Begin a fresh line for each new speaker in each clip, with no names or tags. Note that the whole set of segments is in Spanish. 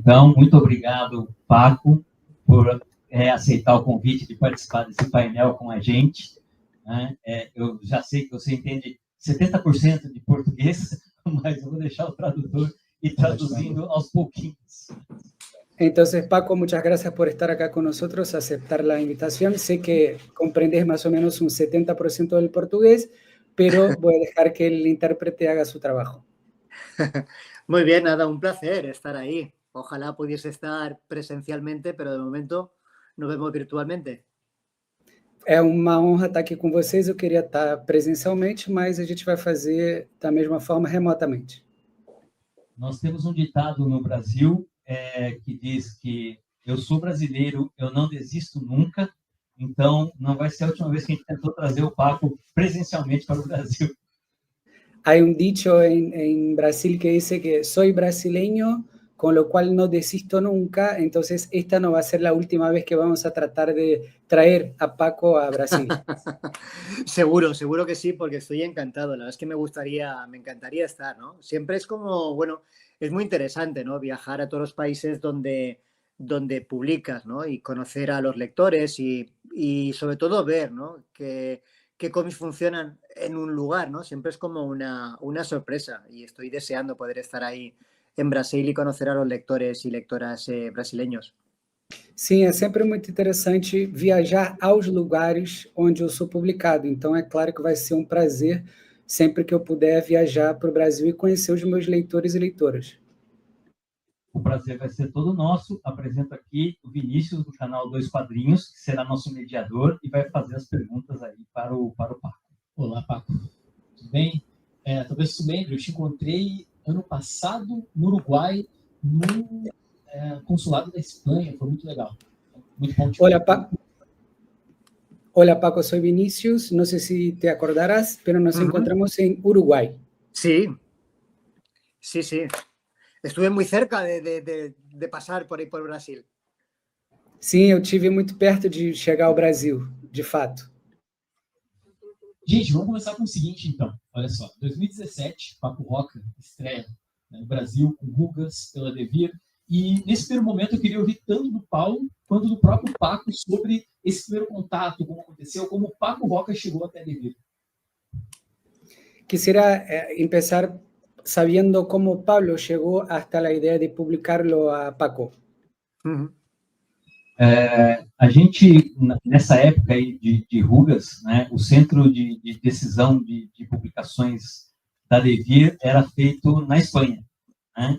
Então, muito obrigado, Paco, por aceitar o convite de participar desse painel com a gente. Né? Eu já sei que você entende 70% de português, mas eu vou deixar o tradutor ir traduzindo aos pouquinhos.
Entonces, Paco, muchas gracias por estar acá con nosotros, aceptar la invitación. Sé que comprendes más o menos un 70% del portugués, pero voy a dejar que el intérprete haga su trabajo.
Muy bien, nada, un placer estar ahí. Ojalá pudiese estar presencialmente, pero de momento nos vemos virtualmente.
É uma honra estar aqui com vocês. Eu queria estar presencialmente, mas a gente vai fazer da mesma forma remotamente.
Nós temos um ditado no Brasil que diz que eu sou brasileiro, eu não desisto nunca, então não vai ser a última vez que a gente tentou trazer o Paco presencialmente para o Brasil.
Há dicho em Brasil que diz que sou brasileño, con lo cual no desisto nunca, entonces esta no va a ser la última vez que vamos a tratar de traer a Paco a Brasil.
Seguro que sí, porque estoy encantado. La verdad es que me encantaría estar, ¿no? Siempre es como, bueno, es muy interesante, ¿no? Viajar a todos los países donde publicas, ¿no? Y conocer a los lectores y sobre todo ver, ¿no? qué cómics funcionan en un lugar, ¿no? Siempre es como una sorpresa y estoy deseando poder estar ahí em Brasil e conhecer a los lectores e lectoras brasileños.
Sim, é sempre muito interessante viajar aos lugares onde eu sou publicado. Então, é claro que vai ser um prazer sempre que eu puder viajar para o Brasil e conhecer os meus leitores e leitoras.
O prazer vai ser todo nosso. Apresento aqui o Vinícius, do canal Dois Quadrinhos, que será nosso mediador e vai fazer as perguntas aí para o Paco.
Olá, Paco. Tudo bem? Talvez você lembre, eu te encontrei ano passado no Uruguai, no consulado da Espanha. Foi muito legal. Muito bom te ver.
Hola, Paco, soy Vinicius. No sé si te acordarás, pero nos encontramos en Uruguay.
Sí. Estuve muy cerca de passar por aí por Brasil.
Sim, eu estive muito perto de chegar ao Brasil, de fato.
Gente, vamos começar com o seguinte, então. Olha só, 2017, Paco Roca estreia no Brasil, com Rugas, pela Devir. E nesse primeiro momento eu queria ouvir tanto do Paulo quanto do próprio Paco sobre esse primeiro contato, como aconteceu, como o Paco Roca chegou até a Devir.
Quisiera empezar sabiendo cómo Pablo llegó hasta la idea de publicarlo a Paco.
A gente, nessa época aí de Rugas, né, o centro de decisão de publicações da Devir era feito na Espanha. Né?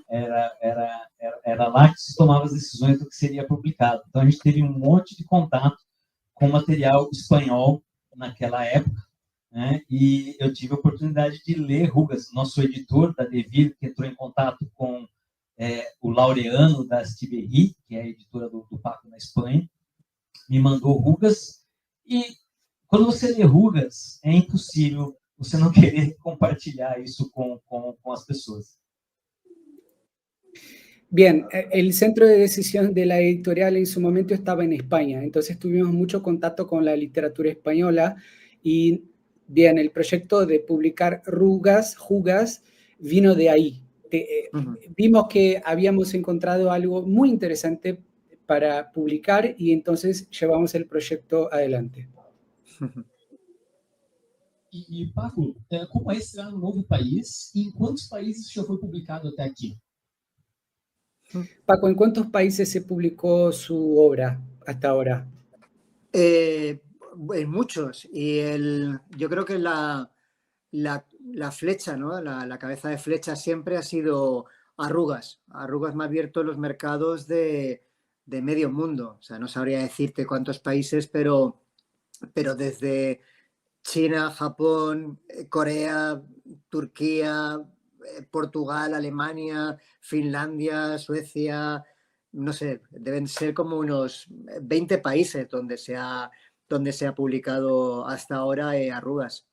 Era lá que se tomavam as decisões do que seria publicado. Então, a gente teve um monte de contato com material espanhol naquela época, né? E eu tive a oportunidade de ler Rugas, nosso editor da Devir, que entrou em contato com o Laureano da Stiberri, que é a editora do Paco na Espanha, me mandou Rugas, e quando você lê Rugas, é impossível você não querer compartilhar isso com as pessoas.
Bien, el centro de decisión de la editorial en su momento estaba en España, entonces tuvimos mucho contacto con la literatura española y, bien, el proyecto de publicar Rugas vino de ahí. Vimos que habíamos encontrado algo muy interesante para publicar y entonces llevamos el proyecto adelante.
E Paco, como é estrear num novo país e em quantos países já foi publicado até aqui?
Paco, ¿en cuántos países se publicó su obra hasta ahora?
En muchos. Y yo creo que la flecha, ¿no? La cabeza de flecha siempre ha sido Arrugas. Arrugas me ha abierto los mercados de medio mundo. O sea, no sabría decirte cuántos países, pero desde China, Japón, Corea, Turquía, Portugal, Alemania, Finlandia, Suecia, no sé, deben ser como unos 20 países donde se ha publicado hasta ahora Arrugas.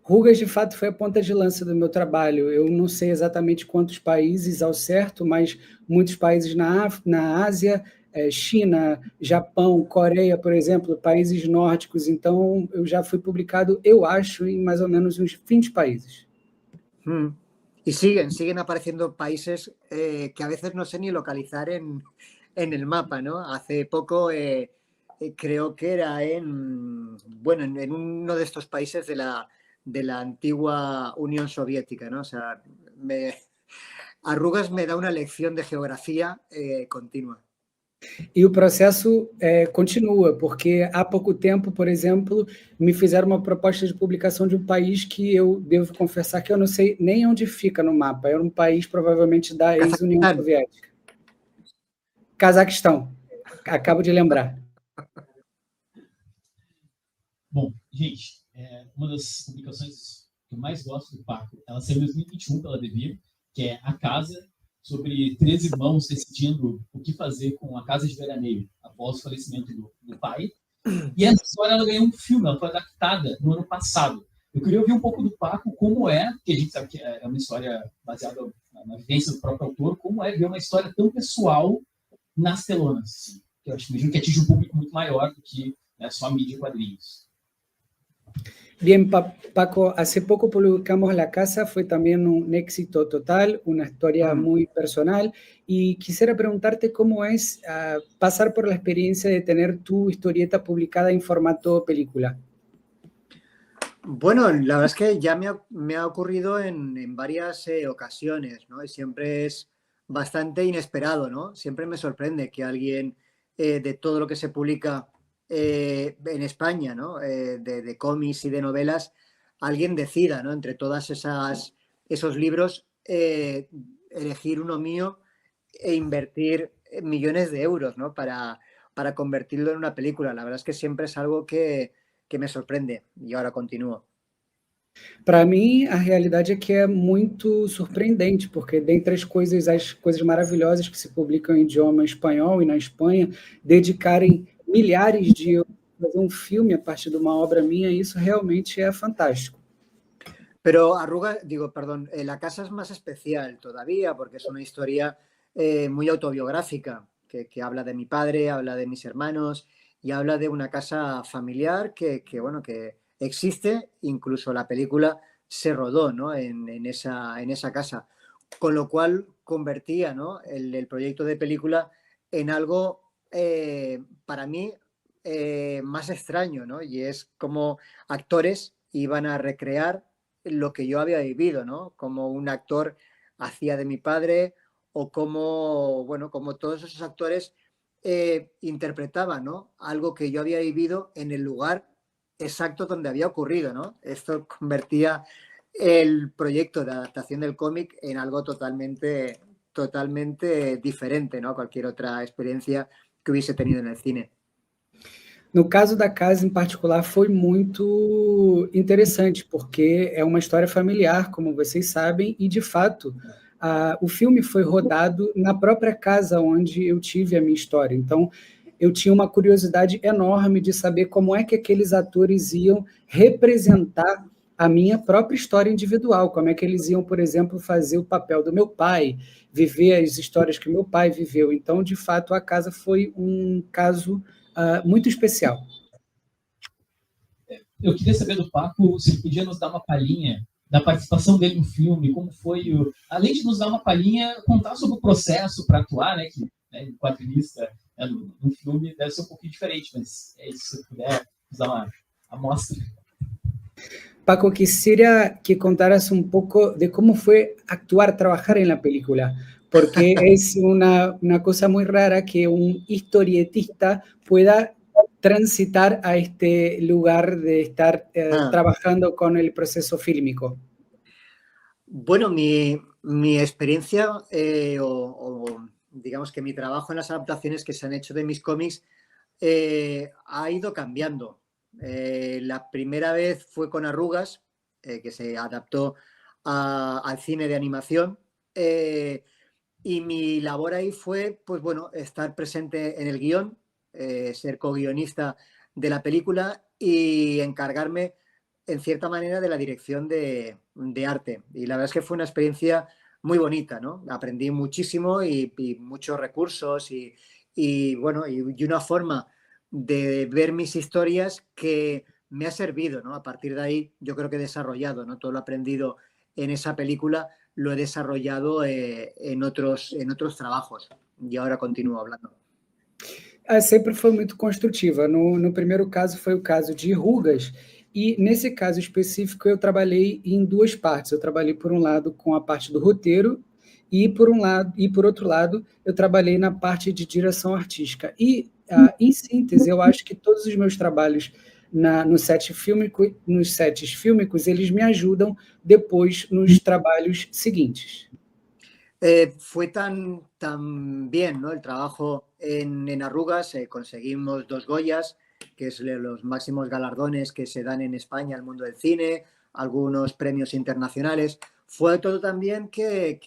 Rugas, de fato, foi a ponta de lança do meu trabalho. Eu não sei exatamente quantos países ao certo, mas muitos países na Ásia, China, Japão, Coreia, por exemplo, países nórdicos. Então, eu já fui publicado, eu acho, em mais ou menos uns 20 países.
Y siguen apareciendo países que a veces no sé ni localizar en el mapa, ¿no? Hace poco creo que era bueno, en uno de estos países de la antigua Unión Soviética, ¿no? O sea, Arrugas me da una lección de geografía continua.
E o processo continua, porque há pouco tempo, por exemplo, me fizeram uma proposta de publicação de um país que eu devo confessar que eu não sei nem onde fica no mapa. Era um país provavelmente da ex-União
Kazajstán.
Soviética. Cazaquistão. Acabo de lembrar.
Bom, gente, uma das publicações que eu mais gosto do Paco, ela saiu em 2021 pela Devir, que é A Casa, sobre 3 irmãos decidindo o que fazer com a casa de veraneio após o falecimento do pai. E essa história ela ganhou um filme, ela foi adaptada no ano passado. Eu queria ouvir um pouco do Paco, como é, porque a gente sabe que é uma história baseada na vivência do próprio autor, como é ver uma história tão pessoal nas telonas. Que eu acho que atinge um público muito maior do que só a mídia e quadrinhos.
Bien, Paco, hace poco publicamos La Casa, fue también un éxito total, una historia muy personal, y quisiera preguntarte cómo es pasar por la experiencia de tener tu historieta publicada en formato película.
Bueno, la verdad es que ya me ha ocurrido en varias ocasiones, ¿no? Y siempre es bastante inesperado, ¿no? Siempre me sorprende que alguien de todo lo que se publica en España, ¿no? De cómics y de novelas, alguien decida, ¿no? Entre todas esos libros, elegir uno mío e invertir millones de euros, ¿no? Para convertirlo en una película. La verdad es que siempre es algo que me surpreende. E agora continuo.
Para mim, a realidade é que é muito surpreendente, porque dentre as coisas maravilhosas que se publicam em idioma espanhol e na Espanha, dedicarem milhares de euros para fazer um filme a partir de uma obra minha, isso realmente é fantástico.
Pero La Casa es más especial todavía porque es una historia muy autobiográfica, que habla de mi padre, habla de mis hermanos y habla de una casa familiar que existe, incluso la película se rodó, ¿no? en esa casa, con lo cual convertía, ¿no? el proyecto de película en algo para mí más extraño, ¿no? Y es como actores iban a recrear lo que yo había vivido, ¿no? Como un actor hacía de mi padre o como todos esos actores interpretaban, ¿no? Algo que yo había vivido en el lugar exacto donde había ocurrido, ¿no? Esto convertía el proyecto de adaptación del cómic en algo totalmente diferente, ¿no? A cualquier otra experiencia que hubiese tenido en el cine.
No caso da Casa, em particular, foi muito interessante, porque é uma história familiar, como vocês sabem, e, de fato, o filme foi rodado na própria casa onde eu tive a minha história. Então, eu tinha uma curiosidade enorme de saber como é que aqueles atores iam representar a minha própria história individual, como é que eles iam, por exemplo, fazer o papel do meu pai, viver as histórias que meu pai viveu. Então, de fato, a Casa foi um caso muito especial.
Eu queria saber do Paco se ele podia nos dar uma palhinha da participação dele no filme, como foi, além de nos dar uma palhinha, contar sobre o processo para atuar, né, que quadrinista no filme deve ser um pouquinho diferente, mas se puder nos dar uma amostra.
Paco, quisiera que contaras un poco de cómo fue trabajar en la película, porque es una cosa muy rara que un historietista pueda transitar a este lugar de estar trabajando con el proceso fílmico.
Bueno, mi experiencia o digamos que mi trabajo en las adaptaciones que se han hecho de mis cómics ha ido cambiando. La primera vez fue con Arrugas, que se adaptó al cine de animación, y mi labor ahí fue, pues bueno, estar presente en el guión, ser co-guionista de la película y encargarme, en cierta manera, de la dirección de arte. Y la verdad es que fue una experiencia muy bonita, ¿no? Aprendí muchísimo y muchos recursos y una forma de ver mis historias que me ha servido, ¿no? A partir de ahí yo creo que he desarrollado, ¿no? Todo lo aprendido en esa película lo he desarrollado en otros trabajos y ahora continúo hablando.
Sempre foi muito construtiva. No primeiro caso foi o caso de rugas, e nesse caso específico eu trabalhei em duas partes. Eu trabalhei, por um lado, com a parte do roteiro, e por outro lado, eu trabalhei na parte de direção artística. E, em síntese, eu acho que todos os meus trabalhos nos sets fílmicos, eles me ajudam depois nos trabalhos seguintes.
Fue tan bien, ¿no? El trabajo en Arrugas, conseguimos 2 Goyas, que es los máximos galardones que se dan en España al mundo del cine, algunos premios internacionales. Fue todo también que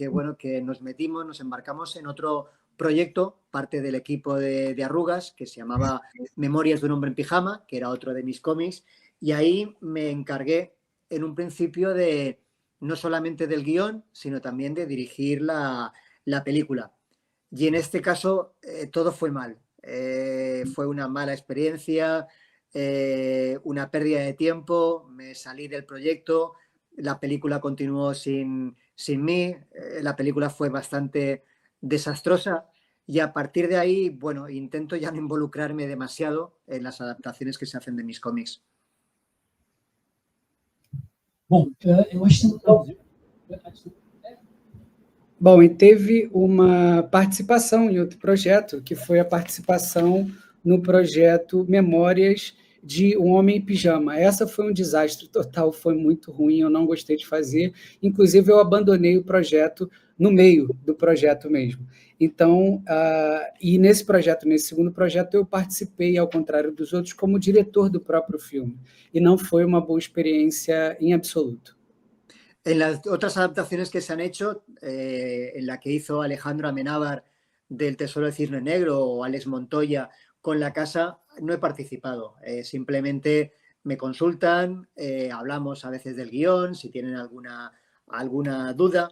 nos embarcamos en otro proyecto, parte del equipo de Arrugas, que se llamaba Memorias de un hombre en pijama, que era otro de mis cómics, y ahí me encargué en un principio no solamente del guión, sino también de dirigir la película. Y en este caso todo fue mal. Fue una mala experiencia, una pérdida de tiempo, me salí del proyecto, la película continuó sin mí, la película fue bastante desastrosa y a partir de ahí, bueno, intento ya no involucrarme demasiado en las adaptaciones que se hacen de mis cómics.
Bom, eu acho que...
Bom, e teve uma participação em outro projeto, que foi a participação no projeto Memórias de um Homem em Pijama. Essa foi um desastre total, foi muito ruim, eu não gostei de fazer. Inclusive, eu abandonei o projeto no meio do projeto mesmo. Então, e nesse segundo projeto, eu participei, ao contrário dos outros, como diretor do próprio filme. E não foi uma boa experiência em absoluto.
En las otras adaptaciones que se han hecho, en la que hizo Alejandro Amenábar del Tesoro del Cisne Negro o Alex Montoya con La Casa, no he participado. Simplemente me consultan, hablamos a veces del guión, si tienen alguna duda,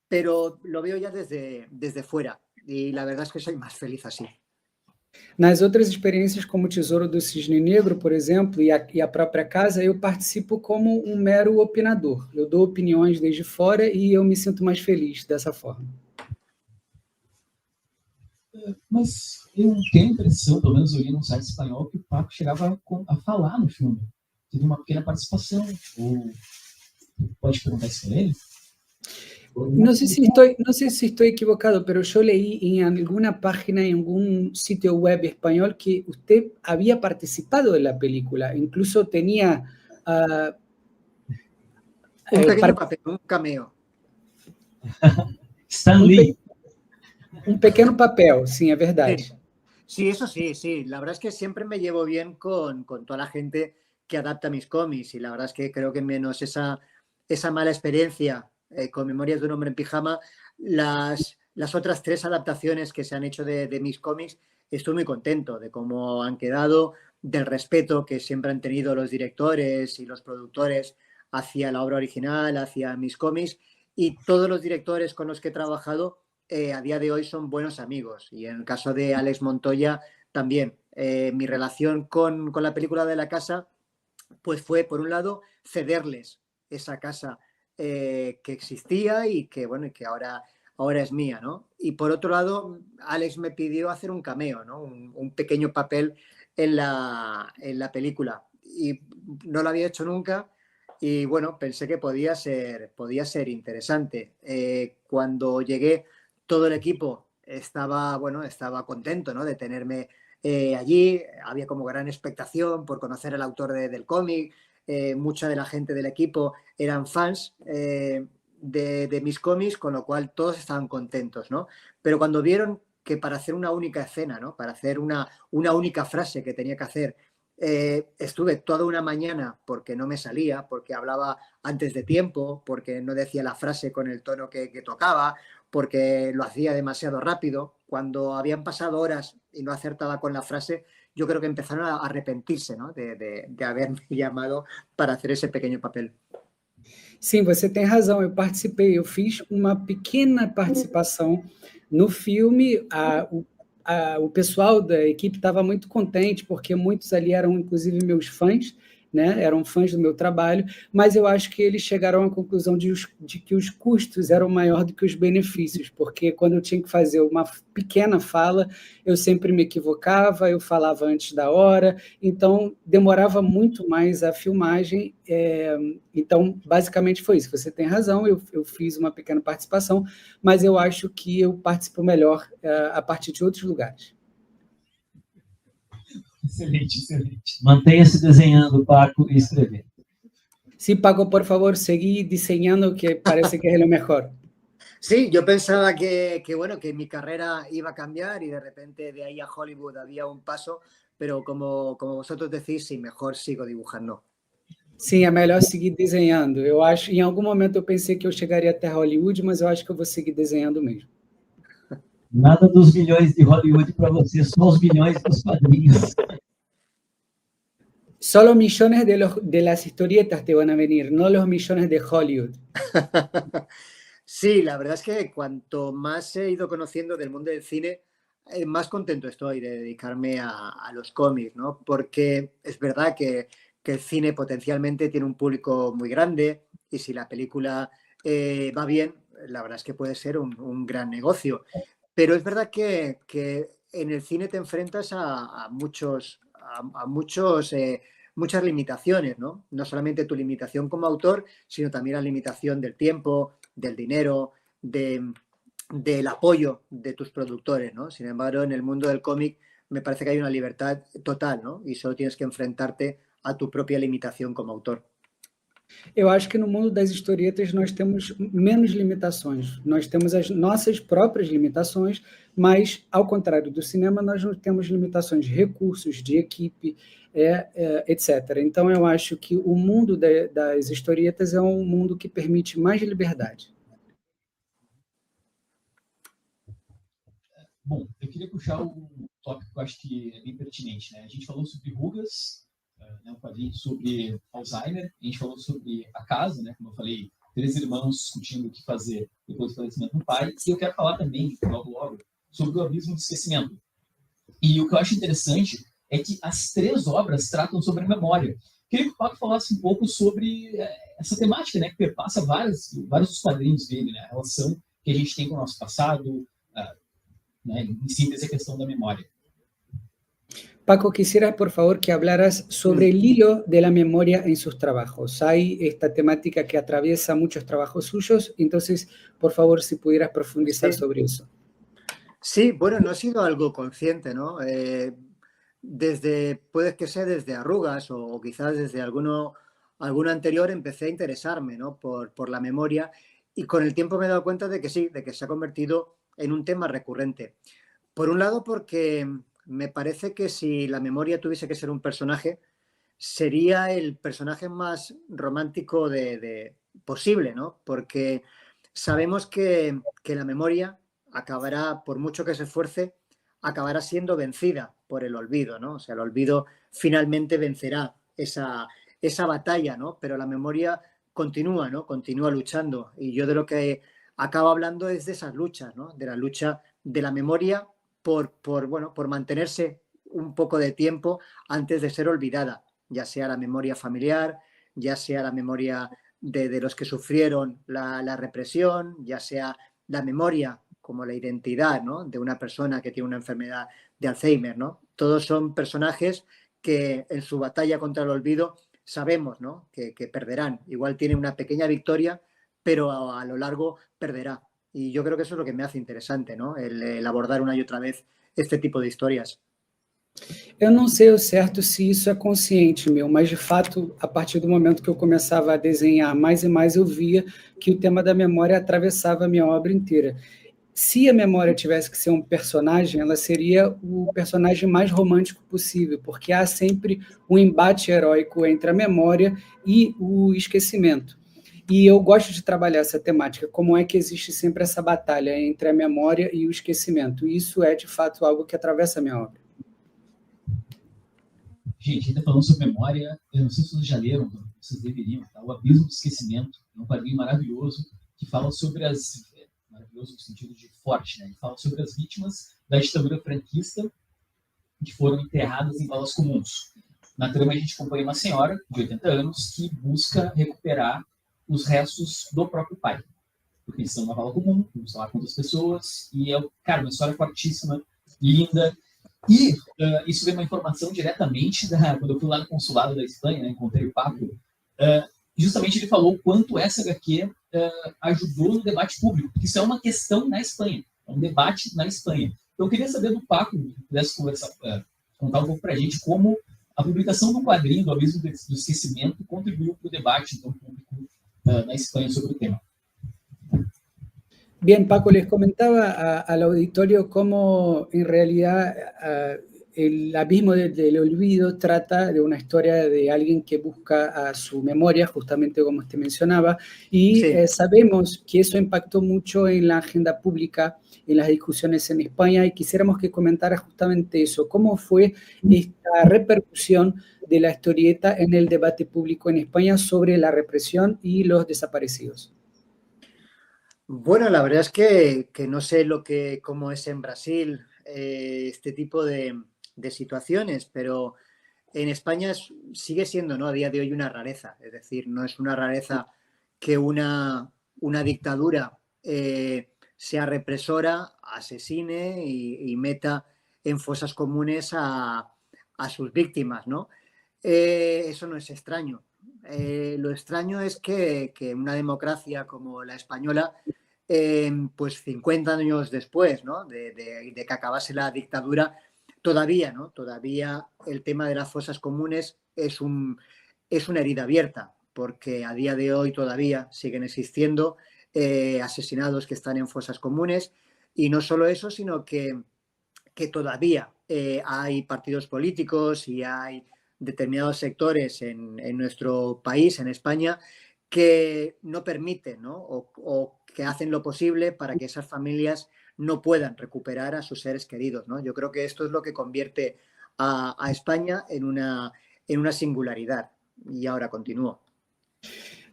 pero lo veo ya desde fuera y la verdad es que soy más feliz así.
Nas outras experiências, como o Tesouro do Cisne Negro, por exemplo, e a própria Casa, eu participo como um mero opinador. Eu dou opiniões desde fora e eu me sinto mais feliz dessa forma.
Mas eu tenho a impressão, pelo menos eu li num site espanhol, que o Paco chegava a falar no filme. Teve uma pequena participação. Ou pode perguntar isso para ele?
No sé si estoy equivocado, pero yo leí en alguna página, en algún sitio web español, que usted había participado de la película. Incluso tenía...
un pequeño papel, un cameo.
Stan Lee.
Un pequeño papel, sí, es verdad.
Sí, eso sí. La verdad es que siempre me llevo bien con toda la gente que adapta mis cómics y la verdad es que creo que menos esa mala experiencia con Memorias de un hombre en pijama, las otras 3 adaptaciones que se han hecho de mis cómics, estoy muy contento de cómo han quedado, del respeto que siempre han tenido los directores y los productores hacia la obra original, hacia mis cómics, y todos los directores con los que he trabajado a día de hoy son buenos amigos. Y en el caso de Alex Montoya también. Mi relación con la película de La Casa pues fue, por un lado, cederles esa casa que existía y que, bueno, y que ahora es mía, ¿no? Y por otro lado, Alex me pidió hacer un cameo, ¿no? Un pequeño papel en la película y no lo había hecho nunca y bueno, pensé que podía ser interesante. Cuando llegué, todo el equipo estaba contento, ¿no? De tenerme allí, había como gran expectación por conocer al autor del cómic. Mucha de la gente del equipo eran fans de mis cómics, con lo cual todos estaban contentos, ¿no? Pero cuando vieron que para hacer una única escena, ¿no? Para hacer una única frase que tenía que hacer, estuve toda una mañana porque no me salía, porque hablaba antes de tiempo, porque no decía la frase con el tono que tocaba, porque lo hacía demasiado rápido. Cuando habían pasado horas y no acertaba con la frase, yo creo que empezaron a arrepentirse, ¿no? de haberme llamado para hacer esse pequeno papel.
Sim, você tem razão, eu participei, eu fiz uma pequena participação no filme, o pessoal da equipe estava muito contente, porque muitos ali eram, inclusive, meus fãs, né? Eram fãs do meu trabalho, mas eu acho que eles chegaram à conclusão de que os custos eram maior do que os benefícios, porque quando eu tinha que fazer uma pequena fala, eu sempre me equivocava, eu falava antes da hora, então demorava muito mais a filmagem. Então, basicamente foi isso. Você tem razão, eu fiz uma pequena participação, mas eu acho que eu participo melhor a partir de outros lugares.
Excelente, excelente.
Mantenha-se desenhando, Paco, e escrevendo.
Sí, Paco, por favor, seguí diseñando, que parece que es lo mejor.
Sí, yo pensaba bueno, que mi carrera iba a cambiar y de repente de ahí a Hollywood había un paso, pero como vosotros decís, sí, mejor sigo dibujando.
Sim, é melhor seguir desenhando. Eu acho, em algum momento eu pensei que eu chegaria até Hollywood, mas eu acho que eu vou seguir desenhando mesmo.
Nada dos milhões de Hollywood para você, só os milhões dos quadrinhos.
Solo millones de las historietas te van a venir, no los millones de Hollywood.
Sí, la verdad es que cuanto más he ido conociendo del mundo del cine, más contento estoy de dedicarme a los cómics, ¿no? Porque es verdad que el cine potencialmente tiene un público muy grande y si la película va bien, la verdad es que puede ser un gran negocio. Pero es verdad que en el cine te enfrentas a muchas limitaciones, ¿no? No solamente tu limitación como autor, sino también la limitación del tiempo, del dinero, del apoyo de tus productores, ¿no? Sin embargo, en el mundo del cómic me parece que hay una libertad total, ¿no? Y solo tienes que enfrentarte a tu propia limitación como autor.
Eu acho que no mundo das historietas nós temos menos limitações. Nós temos as nossas próprias limitações, mas, ao contrário do cinema, nós não temos limitações de recursos, de equipe, etc. Então, eu acho que o mundo das historietas é um mundo que permite mais liberdade.
Bom, eu queria puxar um tópico que eu acho que é bem pertinente, né? A gente falou sobre rugas, um quadrinho sobre Alzheimer, a gente falou sobre a casa, né? Como eu falei, 3 irmãos discutindo o que fazer depois do falecimento do pai, e eu quero falar também, logo, sobre o abismo do esquecimento. E o que eu acho interessante é que as 3 obras tratam sobre a memória. Queria que o Paco falasse um pouco sobre essa temática, né? Que perpassa vários dos quadrinhos dele, né? A relação que a gente tem com o nosso passado, né? Em síntese, a questão da memória.
Paco, quisiera por favor que hablaras sobre el hilo de la memoria en sus trabajos. Hay esta temática que atraviesa muchos trabajos suyos, entonces, por favor, si pudieras profundizar sobre eso.
Sí, bueno, no ha sido algo consciente, ¿no? Puede que sea desde Arrugas o quizás desde alguno anterior empecé a interesarme, ¿no? por la memoria y con el tiempo me he dado cuenta de que sí, de que se ha convertido en un tema recurrente. Por un lado porque me parece que si la memoria tuviese que ser un personaje, sería el personaje más romántico posible, ¿no? Porque sabemos que la memoria acabará, por mucho que se esfuerce, acabará siendo vencida por el olvido, ¿no? O sea, el olvido finalmente vencerá esa batalla, ¿no? Pero la memoria continúa, ¿no? Continúa luchando. Y yo de lo que acabo hablando es de esas luchas, ¿no? De la lucha de la memoria por mantenerse un poco de tiempo antes de ser olvidada, ya sea la memoria familiar, ya sea la memoria de los que sufrieron la represión, ya sea la memoria como la identidad, ¿no? De una persona que tiene una enfermedad de Alzheimer, ¿no? Todos son personajes que en su batalla contra el olvido sabemos, ¿no? que perderán. Igual tiene una pequeña victoria, pero a lo largo perderá. Y yo creo que eso es lo que me hace interesante, ¿no? El abordar una y otra vez este tipo de historias.
Eu não sei ao certo se isso é consciente meu, mas de fato, a partir do momento que eu começava a desenhar mais e mais, eu via que o tema da memória atravessava a minha obra inteira. Se a memória tivesse que ser um personagem, ela seria o personagem mais romântico possível, porque há sempre um embate heróico entre a memória e o esquecimento. E eu gosto de trabalhar essa temática, como é que existe sempre essa batalha entre a memória e o esquecimento. E isso é, de fato, algo que atravessa a minha obra.
Gente, ainda falando sobre memória, eu não sei se vocês já leram, vocês deveriam, tá? O Abismo do Esquecimento, é um quadrinho maravilhoso que fala sobre maravilhoso no sentido de forte, né? Ele fala sobre as vítimas da ditadura franquista que foram enterradas em valas comuns. Na trama, a gente acompanha uma senhora de 80 anos que busca recuperar os restos do próprio pai. Porque eles estão numa vala comum, não sei lá quantas pessoas, e é, cara, uma história fortíssima, linda. E isso veio uma informação diretamente quando eu fui lá no consulado da Espanha, né, encontrei o Paco, justamente ele falou o quanto essa HQ ajudou no debate público, porque isso é uma questão na Espanha, é um debate na Espanha. Então eu queria saber do Paco, se pudesse conversar, contar um pouco para a gente como a publicação do quadrinho do Abismo do Esquecimento contribuiu para o debate então, público na Espanha sobre o tema.
Bien, Paco, les comentaba al auditorio cómo en realidad el abismo del olvido trata de una historia de alguien que busca a su memoria, justamente como usted mencionaba, y sí, sabemos que eso impactó mucho en la agenda pública, en las discusiones en España, y quisiéramos que comentara justamente eso, cómo fue esta repercusión de la historieta en el debate público en España sobre la represión y los desaparecidos.
Bueno, la verdad es que no sé cómo es en Brasil este tipo de situaciones, pero en España sigue siendo, ¿no?, a día de hoy una rareza. Es decir, no es una rareza que una dictadura sea represora, asesine y meta en fosas comunes a sus víctimas, ¿no? Eso no es extraño. Lo extraño es que una democracia como la española, pues 50 años después, ¿no?, de que acabase la dictadura, todavía, ¿no?, todavía el tema de las fosas comunes es una herida abierta, porque a día de hoy todavía siguen existiendo asesinados que están en fosas comunes, y no solo eso, sino que todavía hay partidos políticos y hay determinados sectores en nuestro país, en España, que no permiten, ¿no?, o que hacen lo posible para que esas familias no puedan recuperar a sus seres queridos, ¿no? Yo creo que esto es lo que convierte a España en una singularidad. E agora continua.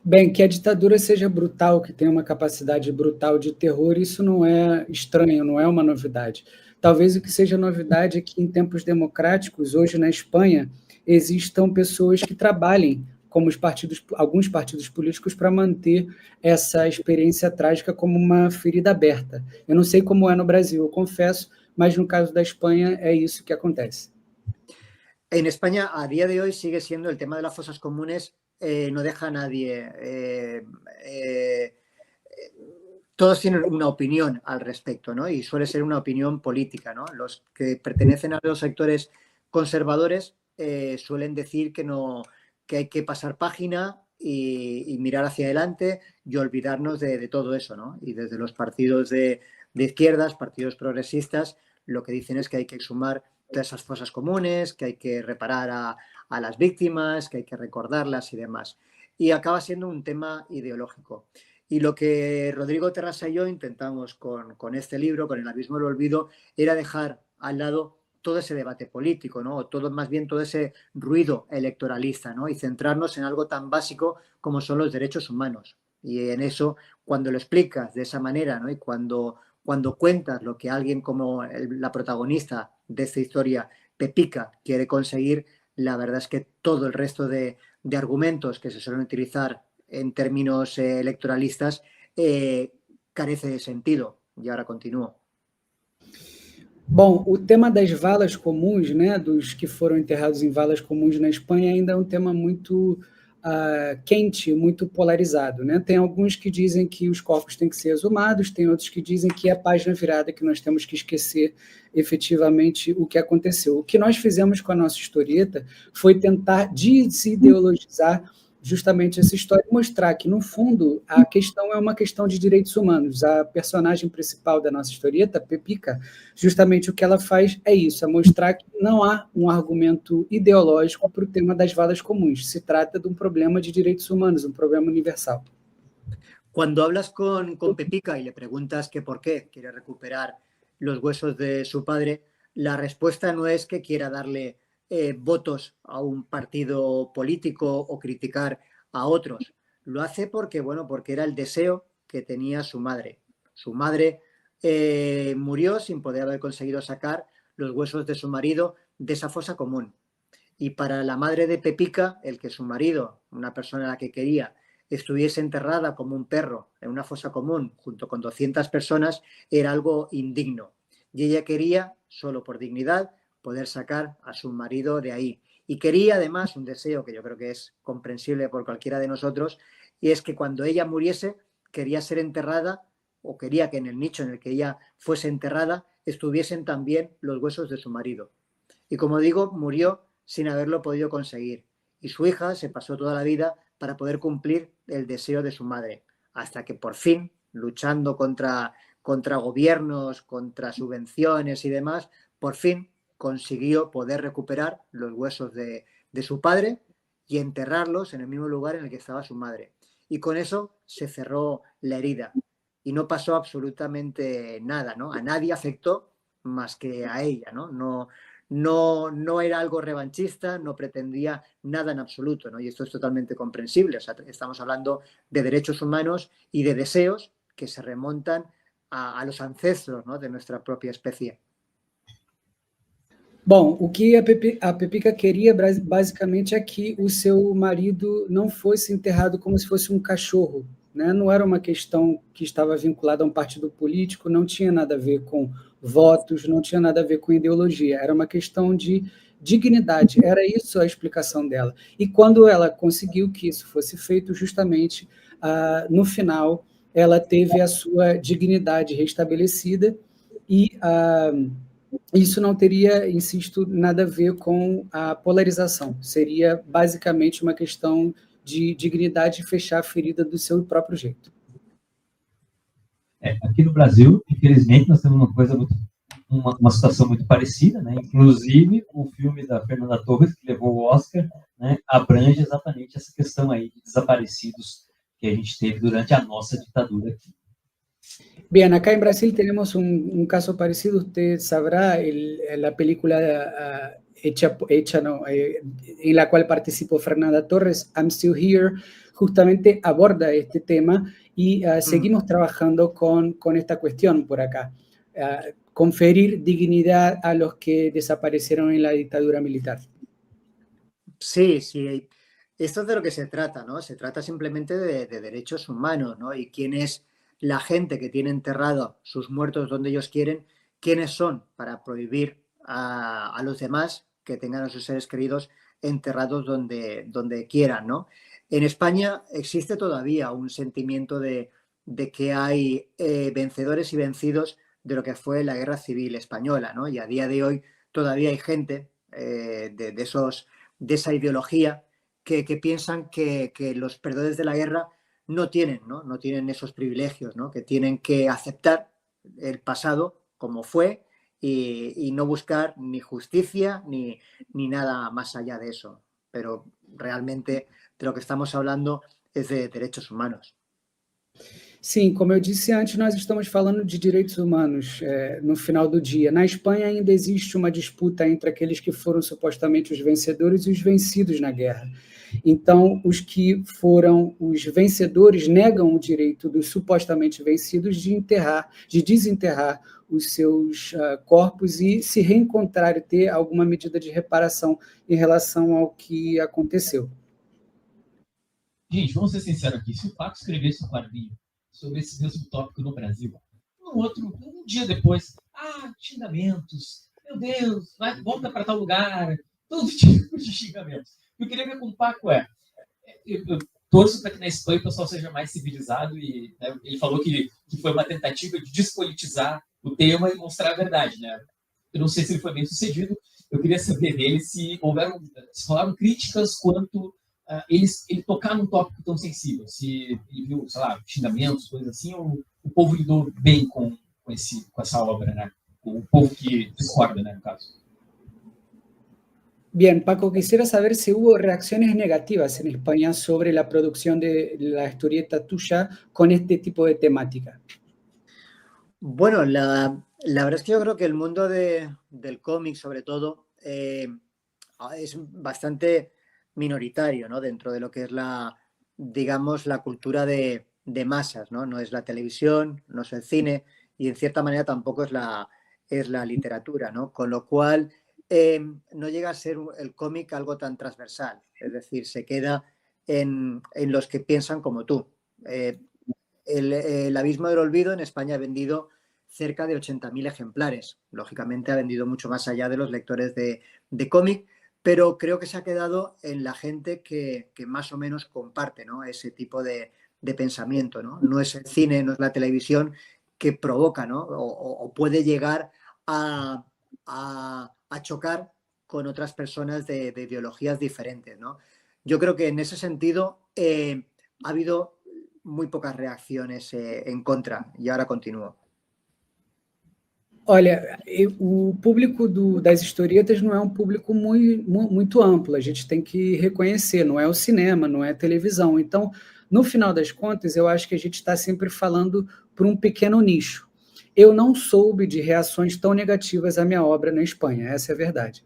Bem, que a ditadura seja brutal, que tenha uma capacidade brutal de terror, isso não é estranho, não é uma novidade. Talvez o que seja novidade é que em tempos democráticos, hoje na Espanha, existam pessoas que trabalhem como alguns partidos políticos para manter essa experiência trágica como uma ferida aberta. Eu não sei como é no Brasil, eu confesso, mas no caso da Espanha é isso que acontece.
En España, a día de hoy, sigue siendo el tema de las fosas comunes, no deja a nadie. Todos tienen una opinión al respecto, ¿no? Y suele ser una opinión política, ¿no? Los que pertenecen a los sectores conservadores suelen decir que hay que pasar página y mirar hacia adelante y olvidarnos de todo eso, ¿no? Y desde los partidos de izquierdas, partidos progresistas, lo que dicen es que hay que exhumar todas esas fosas comunes, que hay que reparar a las víctimas, que hay que recordarlas y demás. Y acaba siendo un tema ideológico. Y lo que Rodrigo Terrasa y yo intentamos con este libro, con El abismo del olvido, era dejar al lado todo ese debate político, ¿no? Más bien todo ese ruido electoralista, ¿no? Y centrarnos en algo tan básico como son los derechos humanos. Y en eso, cuando lo explicas de esa manera, ¿no?, y cuando cuentas lo que alguien como la protagonista de esta historia, Pepica, quiere conseguir, la verdad es que todo el resto de argumentos que se suelen utilizar en términos electoralistas carece de sentido. E agora continuo.
Bom, o tema das valas comuns, né, dos que foram enterrados em valas comuns na Espanha, ainda é um tema muito quente, muito polarizado, né? Tem alguns que dizem que os corpos têm que ser exumados, tem outros que dizem que é a página virada, que nós temos que esquecer efetivamente o que aconteceu. O que nós fizemos com a nossa historieta foi tentar desideologizar justamente essa história e mostrar que, no fundo, a questão é uma questão de direitos humanos. A personagem principal da nossa historieta, Pepica, justamente o que ela faz é isso, é mostrar que não há um argumento ideológico para o tema das valas comuns. Se trata de um problema de direitos humanos, um problema universal.
Cuando hablas con Pepica y le preguntas que por qué quiere recuperar los huesos de su padre, la respuesta no es que quiera darle votos a un partido político o criticar a otros. Lo hace porque era el deseo que tenía su madre. Su madre murió sin poder haber conseguido sacar los huesos de su marido de esa fosa común. Y para la madre de Pepica, el que su marido, una persona a la que quería, estuviese enterrada como un perro en una fosa común junto con 200 personas era algo indigno. Y ella quería, solo por dignidad, poder sacar a su marido de ahí. Y quería además un deseo que yo creo que es comprensible por cualquiera de nosotros, y es que cuando ella muriese quería ser enterrada, o quería que en el nicho en el que ella fuese enterrada estuviesen también los huesos de su marido. Y como digo, murió sin haberlo podido conseguir. Y su hija se pasó toda la vida para poder cumplir el deseo de su madre, hasta que por fin, luchando contra gobiernos, contra subvenciones y demás, por fin consiguió poder recuperar los huesos de su padre y enterrarlos en el mismo lugar en el que estaba su madre. Y con eso se cerró la herida y no pasó absolutamente nada, ¿no? A nadie afectó más que a ella, ¿no? No era algo revanchista, no pretendía nada en absoluto, ¿no? Y esto es totalmente comprensible. O sea, estamos hablando de derechos humanos y de deseos que se remontan a los ancestros, ¿no?, de nuestra propia especie.
Bom, o que a Pepica queria basicamente é que o seu marido não fosse enterrado como se fosse um cachorro, né? Não era uma questão que estava vinculada a um partido político, não tinha nada a ver com votos, não tinha nada a ver com ideologia, era uma questão de dignidade, era isso a explicação dela. E quando ela conseguiu que isso fosse feito, justamente no final, ela teve a sua dignidade restabelecida e isso não teria, insisto, nada a ver com a polarização. Seria basicamente uma questão de dignidade e fechar a ferida do seu próprio jeito.
Aqui no Brasil, infelizmente, nós temos uma situação muito parecida, né? Inclusive, o filme da Fernanda Torres, que levou o Oscar, né, abrange exatamente essa questão aí de desaparecidos que a gente teve durante a nossa ditadura aqui.
Bien, acá en Brasil tenemos un caso parecido, usted sabrá, la película en la cual participó Fernanda Torres, I'm Still Here, justamente aborda este tema y seguimos trabajando con esta cuestión por acá, conferir dignidad a los que desaparecieron en la dictadura militar.
Sí, sí, esto es de lo que se trata, ¿no? Se trata simplemente de derechos humanos, ¿no? Y quién es la gente que tiene enterrado sus muertos donde ellos quieren, quiénes son para prohibir a los demás que tengan a sus seres queridos enterrados donde quieran, ¿no? En España existe todavía un sentimiento de que hay vencedores y vencidos de lo que fue la Guerra Civil Española, ¿no? Y a día de hoy todavía hay gente de esa ideología que piensan que los perdedores de la guerra no tienen esos privilegios, ¿no? Que tienen que aceptar el pasado como fue y no buscar ni justicia ni nada más allá de eso. Pero realmente de lo que estamos hablando es de derechos humanos.
Sim, como eu disse antes, nós estamos falando de direitos humanos no final do dia. Na Espanha ainda existe uma disputa entre aqueles que foram supostamente os vencedores e os vencidos na guerra. Então, os que foram os vencedores negam o direito dos supostamente vencidos de desenterrar os seus corpos e se reencontrar e ter alguma medida de reparação em relação ao que aconteceu.
Gente, vamos ser sinceros aqui. Se o Paco escrevesse um quadrinho sobre esse mesmo tópico no Brasil, um dia depois, xingamentos, meu Deus, volta para tal lugar, todo tipo de xingamentos. Eu queria ver com o Paco eu torço para que na Espanha o pessoal seja mais civilizado e ele falou que foi uma tentativa de despolitizar o tema e mostrar a verdade, né? Eu não sei se ele foi bem sucedido, eu queria saber dele se rolaram críticas quanto ele tocar num tópico tão sensível, se ele viu, sei lá, xingamentos, coisas assim, ou o povo lidou bem com essa obra, né? O povo que discorda, né, no caso.
Bien, Paco, quisiera saber si hubo reacciones negativas en España sobre la producción de la historieta tuya con este tipo de temática.
Bueno, la verdad es que yo creo que el mundo del cómic, sobre todo, es bastante minoritario, ¿no? Dentro de lo que es digamos, la cultura de masas, ¿no? No es la televisión, no es el cine y en cierta manera tampoco es la literatura, ¿no? Con lo cual no llega a ser el cómic algo tan transversal, es decir, se queda en los que piensan como tú. El Abismo del Olvido en España ha vendido cerca de 80.000 ejemplares. Lógicamente ha vendido mucho más allá de los lectores de cómic, pero creo que se ha quedado en la gente que más o menos comparte, ¿no?, ese tipo de pensamiento, ¿no? No es el cine, no es la televisión que provoca, ¿no?, o puede llegar a chocar con otras personas de ideologías diferentes, ¿no? Yo creo que en ese sentido ha habido muy pocas reacciones en contra, e agora continuo.
Olha, o público das historietas não é um público muito amplo, a gente tem que reconhecer, não é o cinema, não é a televisão. Então, no final das contas, eu acho que a gente está sempre falando para um pequeno nicho. Eu não soube de reações tão negativas à minha obra na Espanha, essa é a verdade.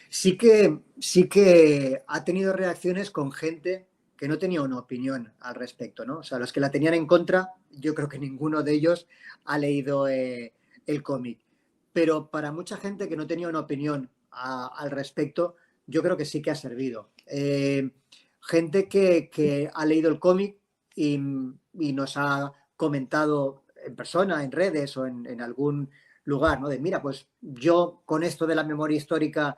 Sí que ha tenido reacciones con gente que no tenía una opinión al respecto, ¿no? O sea, los que la tenían en contra, yo creo que ninguno de ellos ha leído el cómic. Pero para mucha gente que no tenía una opinión al respecto, yo creo que sí que ha servido. Gente que ha leído el cómic y nos ha comentado en persona, en redes o en algún lugar, ¿no? De mira, pues yo con esto de la memoria histórica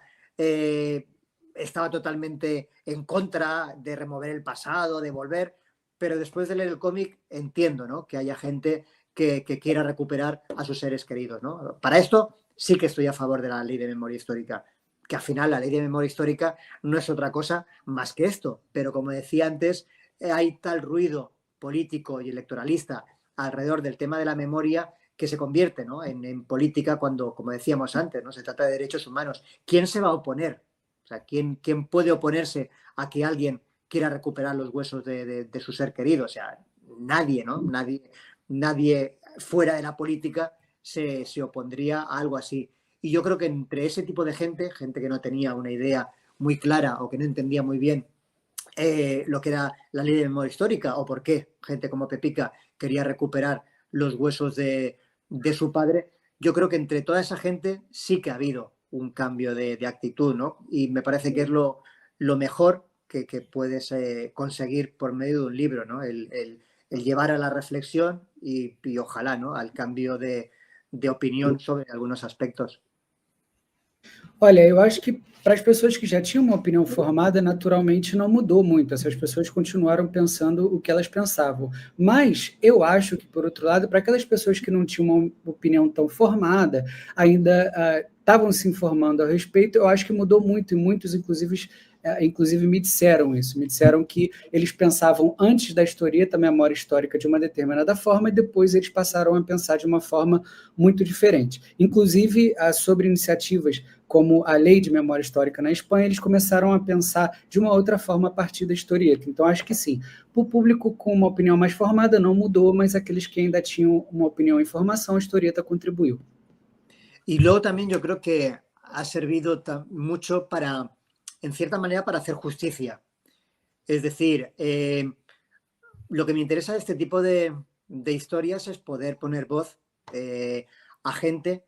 estaba totalmente en contra de remover el pasado, de volver, pero después de leer el cómic entiendo, ¿no?, que haya gente que quiera recuperar a sus seres queridos, ¿no? Para esto sí que estoy a favor de la ley de memoria histórica, que al final la ley de memoria histórica no es otra cosa más que esto, pero como decía antes, hay tal ruido político y electoralista alrededor del tema de la memoria que se convierte, ¿no?, en política cuando, como decíamos antes, ¿no?, se trata de derechos humanos. ¿Quién se va a oponer? O sea, ¿quién puede oponerse a que alguien quiera recuperar los huesos de su ser querido? O sea, nadie, ¿no? Nadie fuera de la política se opondría a algo así. Y yo creo que entre ese tipo de gente que no tenía una idea muy clara o que no entendía muy bien lo que era la ley de memoria histórica o por qué gente como Pepica quería recuperar los huesos de su padre, yo creo que entre toda esa gente sí que ha habido un cambio de actitud, ¿no? Y me parece que es lo mejor que puedes conseguir por medio de un libro, ¿no? El llevar a la reflexión y ojalá, ¿no?, al cambio de opinión sobre algunos aspectos.
Olha, eu acho que para as pessoas que já tinham uma opinião formada, naturalmente não mudou muito. Essas pessoas continuaram pensando o que elas pensavam. Mas eu acho que, por outro lado, para aquelas pessoas que não tinham uma opinião tão formada, ainda estavam se informando a respeito, eu acho que mudou muito, e muitos, inclusive me disseram isso, me disseram que eles pensavam antes da historieta, a memória histórica, de uma determinada forma, e depois eles passaram a pensar de uma forma muito diferente. Inclusive, sobre iniciativas como a lei de memória histórica na Espanha, eles começaram a pensar de uma outra forma a partir da historieta. Então, acho que sim. Para o público com uma opinião mais formada, não mudou, mas aqueles que ainda tinham uma opinião em formação, a historieta contribuiu.
Y luego también yo creo que ha servido mucho para, en cierta manera, para hacer justicia. Es decir, lo que me interesa de este tipo de historias es poder poner voz a gente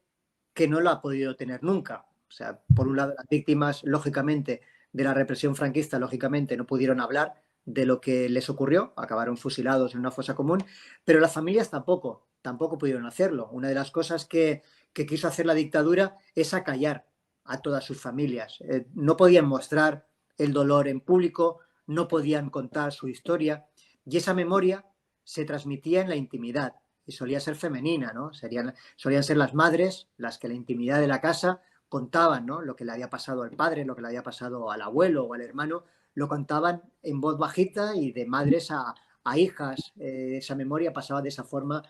que no lo ha podido tener nunca. O sea, por un lado, las víctimas, lógicamente, de la represión franquista, lógicamente, no pudieron hablar de lo que les ocurrió, acabaron fusilados en una fosa común, pero las familias tampoco pudieron hacerlo. Una de las cosas que quiso hacer la dictadura es acallar a todas sus familias. No podían mostrar el dolor en público, no podían contar su historia, y esa memoria se transmitía en la intimidad, y solía ser femenina, ¿no? Solían ser las madres las que en la intimidad de la casa contaban, ¿no?, lo que le había pasado al padre, lo que le había pasado al abuelo o al hermano, lo contaban en voz bajita y de madres a hijas. Esa memoria pasaba de esa forma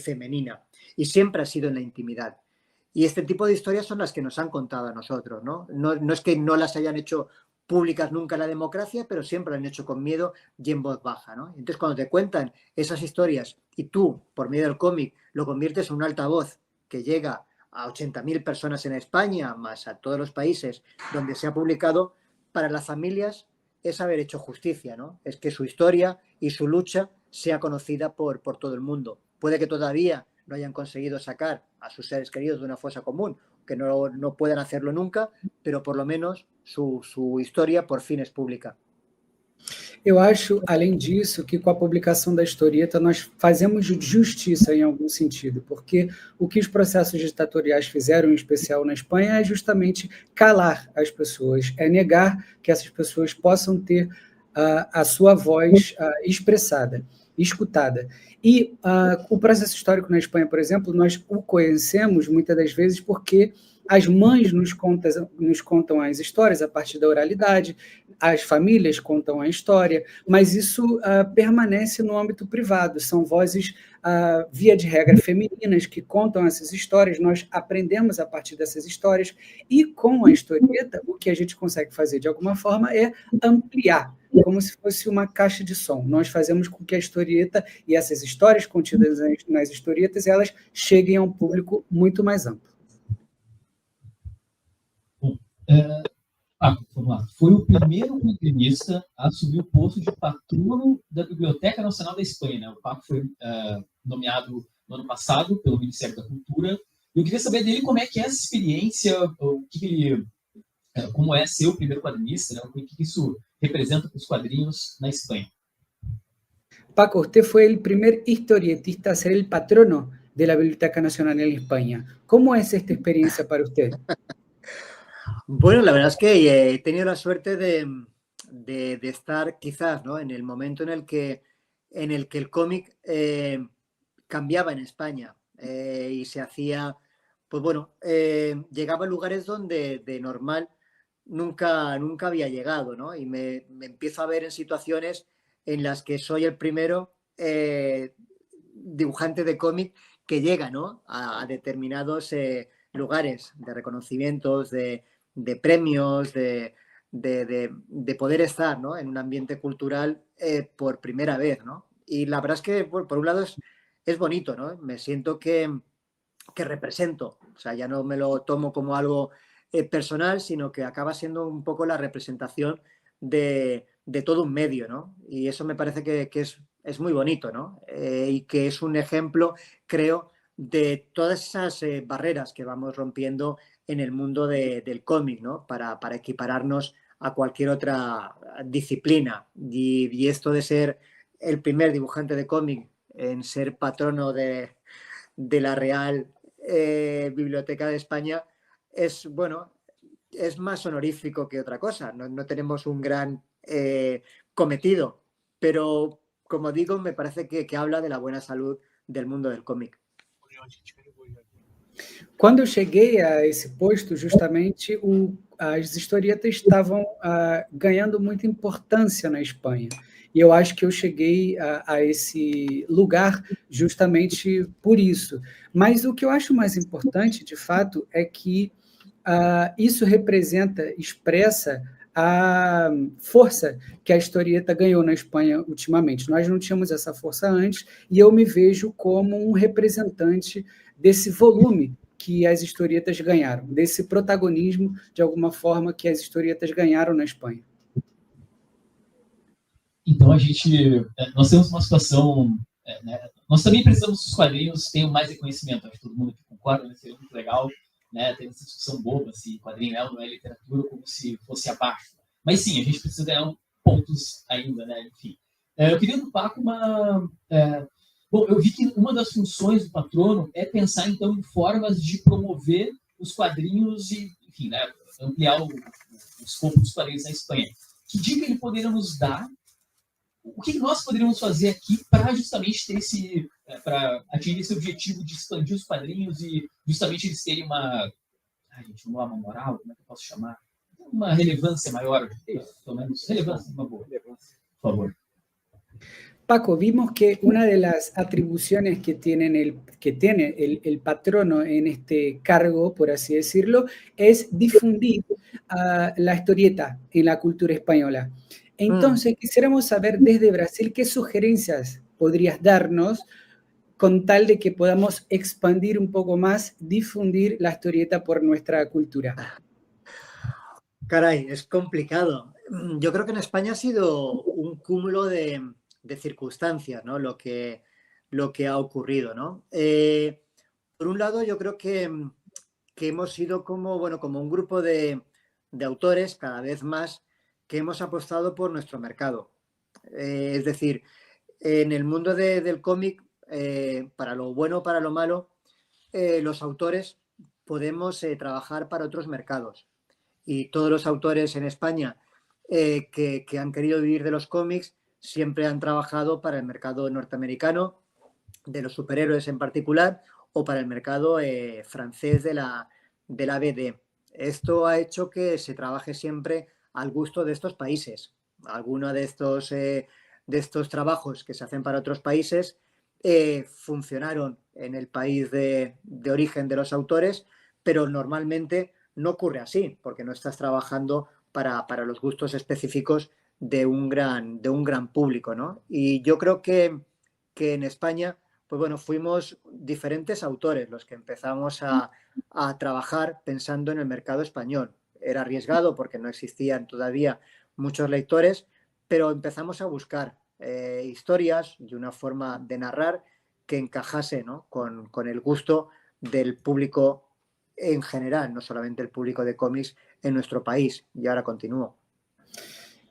femenina y siempre ha sido en la intimidad. Y este tipo de historias son las que nos han contado a nosotros, ¿no? No es que no las hayan hecho públicas nunca en la democracia, pero siempre lo han hecho con miedo y en voz baja, ¿no? Entonces, cuando te cuentan esas historias y tú, por medio del cómic, lo conviertes en un altavoz que llega a 80.000 personas en España, más a todos los países donde se ha publicado, para las familias es haber hecho justicia, ¿no? Es que su historia y su lucha sea conocida por todo el mundo. Puede que todavía no hayan conseguido sacar a sus seres queridos de una fosa común que no puedan hacerlo nunca, pero por lo menos su história por fin é pública.
Eu acho, além disso, que com a publicação da historieta nós fazemos justiça em algum sentido, porque o que os processos ditatoriais fizeram, em especial na Espanha, é justamente calar as pessoas, é negar que essas pessoas possam ter a sua voz expressada, escutada. E o processo histórico na Espanha, por exemplo, nós o conhecemos muitas das vezes porque as mães nos contam as histórias a partir da oralidade, as famílias contam a história, mas isso permanece no âmbito privado, são vozes, via de regra, femininas que contam essas histórias, nós aprendemos a partir dessas histórias, e com a historieta, o que a gente consegue fazer de alguma forma é ampliar, como se fosse uma caixa de som. Nós fazemos com que a historieta e essas histórias contidas nas historietas, elas cheguem a um público muito mais amplo.
Vamos lá. Foi o primeiro quadrinista a assumir o posto de patrono da Biblioteca Nacional da Espanha, né? O Paco foi nomeado no ano passado pelo Ministério da Cultura. Eu queria saber dele como é que é essa experiência, como é ser o primeiro quadrinista, né? O que isso representa para os quadrinhos na Espanha.
Paco, usted fue el primer historietista a ser el patrono de la Biblioteca Nacional en España. ¿Cómo es esta experiencia para usted?
Bueno, la verdad es que he tenido la suerte de estar quizás, ¿no?, en el momento en el que el cómic cambiaba en España y se hacía, pues bueno, llegaba a lugares donde de normal nunca había llegado, ¿no? Y me empiezo a ver en situaciones en las que soy el primero dibujante de cómic que llega, ¿no?, a determinados lugares de reconocimientos, de premios, de poder estar, ¿no?, en un ambiente cultural por primera vez, ¿no? Y la verdad es que, por un lado, es bonito, ¿no? Me siento que represento, o sea, ya no me lo tomo como algo personal, sino que acaba siendo un poco la representación de todo un medio, ¿no? Y eso me parece que es muy bonito, ¿no? Y que es un ejemplo, creo, de todas esas barreras que vamos rompiendo en el mundo del cómic, ¿no? Para equipararnos a cualquier otra disciplina. Y esto de ser el primer dibujante de cómic en ser patrono de la Real Biblioteca de España es, bueno, es más honorífico que otra cosa. No tenemos un gran cometido, pero, como digo, me parece que habla de la buena salud del mundo del cómic.
Quando eu cheguei a esse posto, justamente as historietas estavam ganhando muita importância na Espanha. E eu acho que eu cheguei a esse lugar justamente por isso. Mas o que eu acho mais importante, de fato, é que isso expressa a força que a historieta ganhou na Espanha ultimamente. Nós não tínhamos essa força antes, e eu me vejo como um representante desse volume que as historietas ganharam, desse protagonismo, de alguma forma, que as historietas ganharam na Espanha.
Então, nós temos uma situação, né? Nós também precisamos que os quadrinhos tenham mais reconhecimento. Acho que todo mundo aqui concorda, né? Seria muito legal, né, ter essa discussão boba se quadrinho é ou não é literatura, como se fosse abaixo. Mas sim, a gente precisa ganhar pontos ainda, né? Enfim. Eu queria do Paco bom, eu vi que uma das funções do patrono é pensar, então, em formas de promover os quadrinhos e, enfim, né, ampliar o escopo dos quadrinhos na Espanha. Que dica ele poderia nos dar? O que nós poderíamos fazer aqui para justamente ter para atingir esse objetivo de expandir os quadrinhos e justamente eles terem uma moral, como é que eu posso chamar? Uma relevância maior, pelo menos relevância, uma boa. Por favor.
Paco, vimos que una de las atribuciones que tiene el patrono en este cargo, por así decirlo, es difundir la historieta en la cultura española. Entonces, quisiéramos saber desde Brasil qué sugerencias podrías darnos con tal de que podamos expandir un poco más, difundir la historieta por nuestra cultura.
Caray, es complicado. Yo creo que en España ha sido un cúmulo de circunstancias, ¿no? Lo que ha ocurrido, ¿no? Por un lado, yo creo que que hemos sido como, bueno, como un grupo de autores cada vez más que hemos apostado por nuestro mercado. Es decir, en el mundo del cómic, para lo bueno o para lo malo, los autores podemos trabajar para otros mercados. Y todos los autores en España que han querido vivir de los cómics siempre han trabajado para el mercado norteamericano, de los superhéroes en particular, o para el mercado francés de la BD. Esto ha hecho que se trabaje siempre al gusto de estos países. Algunos de estos trabajos que se hacen para otros países funcionaron en el país de origen de los autores, pero normalmente no ocurre así, porque no estás trabajando para los gustos específicos de un gran público, ¿no? Y yo creo que en España, pues bueno, fuimos diferentes autores los que empezamos a trabajar pensando en el mercado español. Era arriesgado porque no existían todavía muchos lectores, pero empezamos a buscar historias y una forma de narrar que encajase, ¿no?, con el gusto del público en general, no solamente el público de cómics en nuestro país. Y ahora continúo.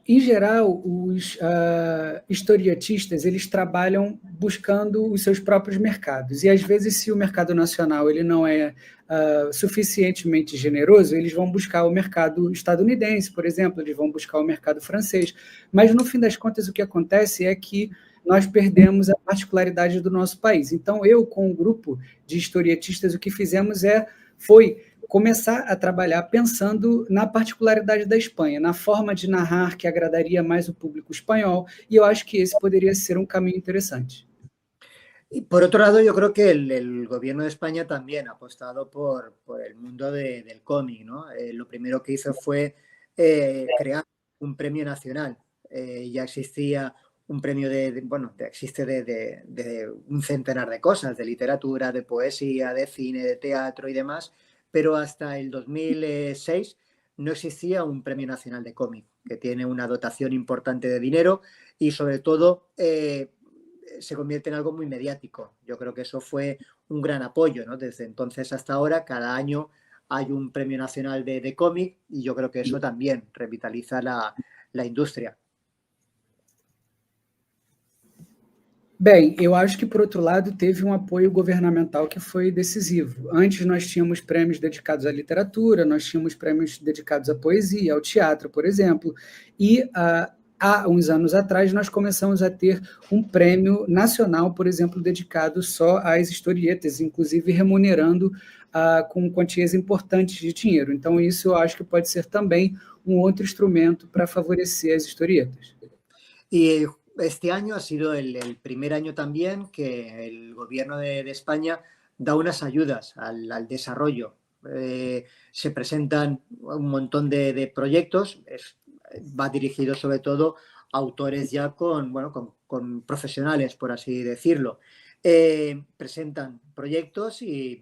Em geral, os historietistas, eles trabalham buscando os seus próprios mercados. E, às vezes, se o mercado nacional ele não é suficientemente generoso, eles vão buscar o mercado estadunidense, por exemplo, eles vão buscar o mercado francês. Mas, no fim das contas, o que acontece é que nós perdemos a particularidade do nosso país. Então, eu, com um grupo de historietistas, o que fizemos foi começar a trabalhar pensando na particularidade da Espanha, na forma de narrar que agradaria mais o público espanhol, y yo acho que ese podría ser un camino interesante.
Y por otro lado, yo creo que el gobierno de España también ha apostado por el mundo del cómic, ¿no? Lo primero que hizo fue crear un premio nacional. Ya existía un premio existe de un centenar de cosas, de literatura, de poesía, de cine, de teatro y demás, pero hasta el 2006 no existía un premio nacional de cómic, que tiene una dotación importante de dinero y sobre todo se convierte en algo muy mediático. Yo creo que eso fue un gran apoyo, ¿no? Desde entonces hasta ahora, cada año hay un premio nacional de cómic y yo creo que eso también revitaliza la indústria.
Bem, eu acho que, por outro lado, teve um apoio governamental que foi decisivo. Antes nós tínhamos prêmios dedicados à literatura, nós tínhamos prêmios dedicados à poesia, ao teatro, por exemplo, e há uns anos atrás nós começamos a ter um prêmio nacional, por exemplo, dedicado só às historietas, inclusive remunerando com quantias importantes de dinheiro. Então isso eu acho que pode ser também um outro instrumento para favorecer as historietas.
E este año ha sido el primer año también que el gobierno de España da unas ayudas al desarrollo. Se presentan un montón de proyectos, va dirigido sobre todo a autores ya con profesionales, por así decirlo. Presentan proyectos y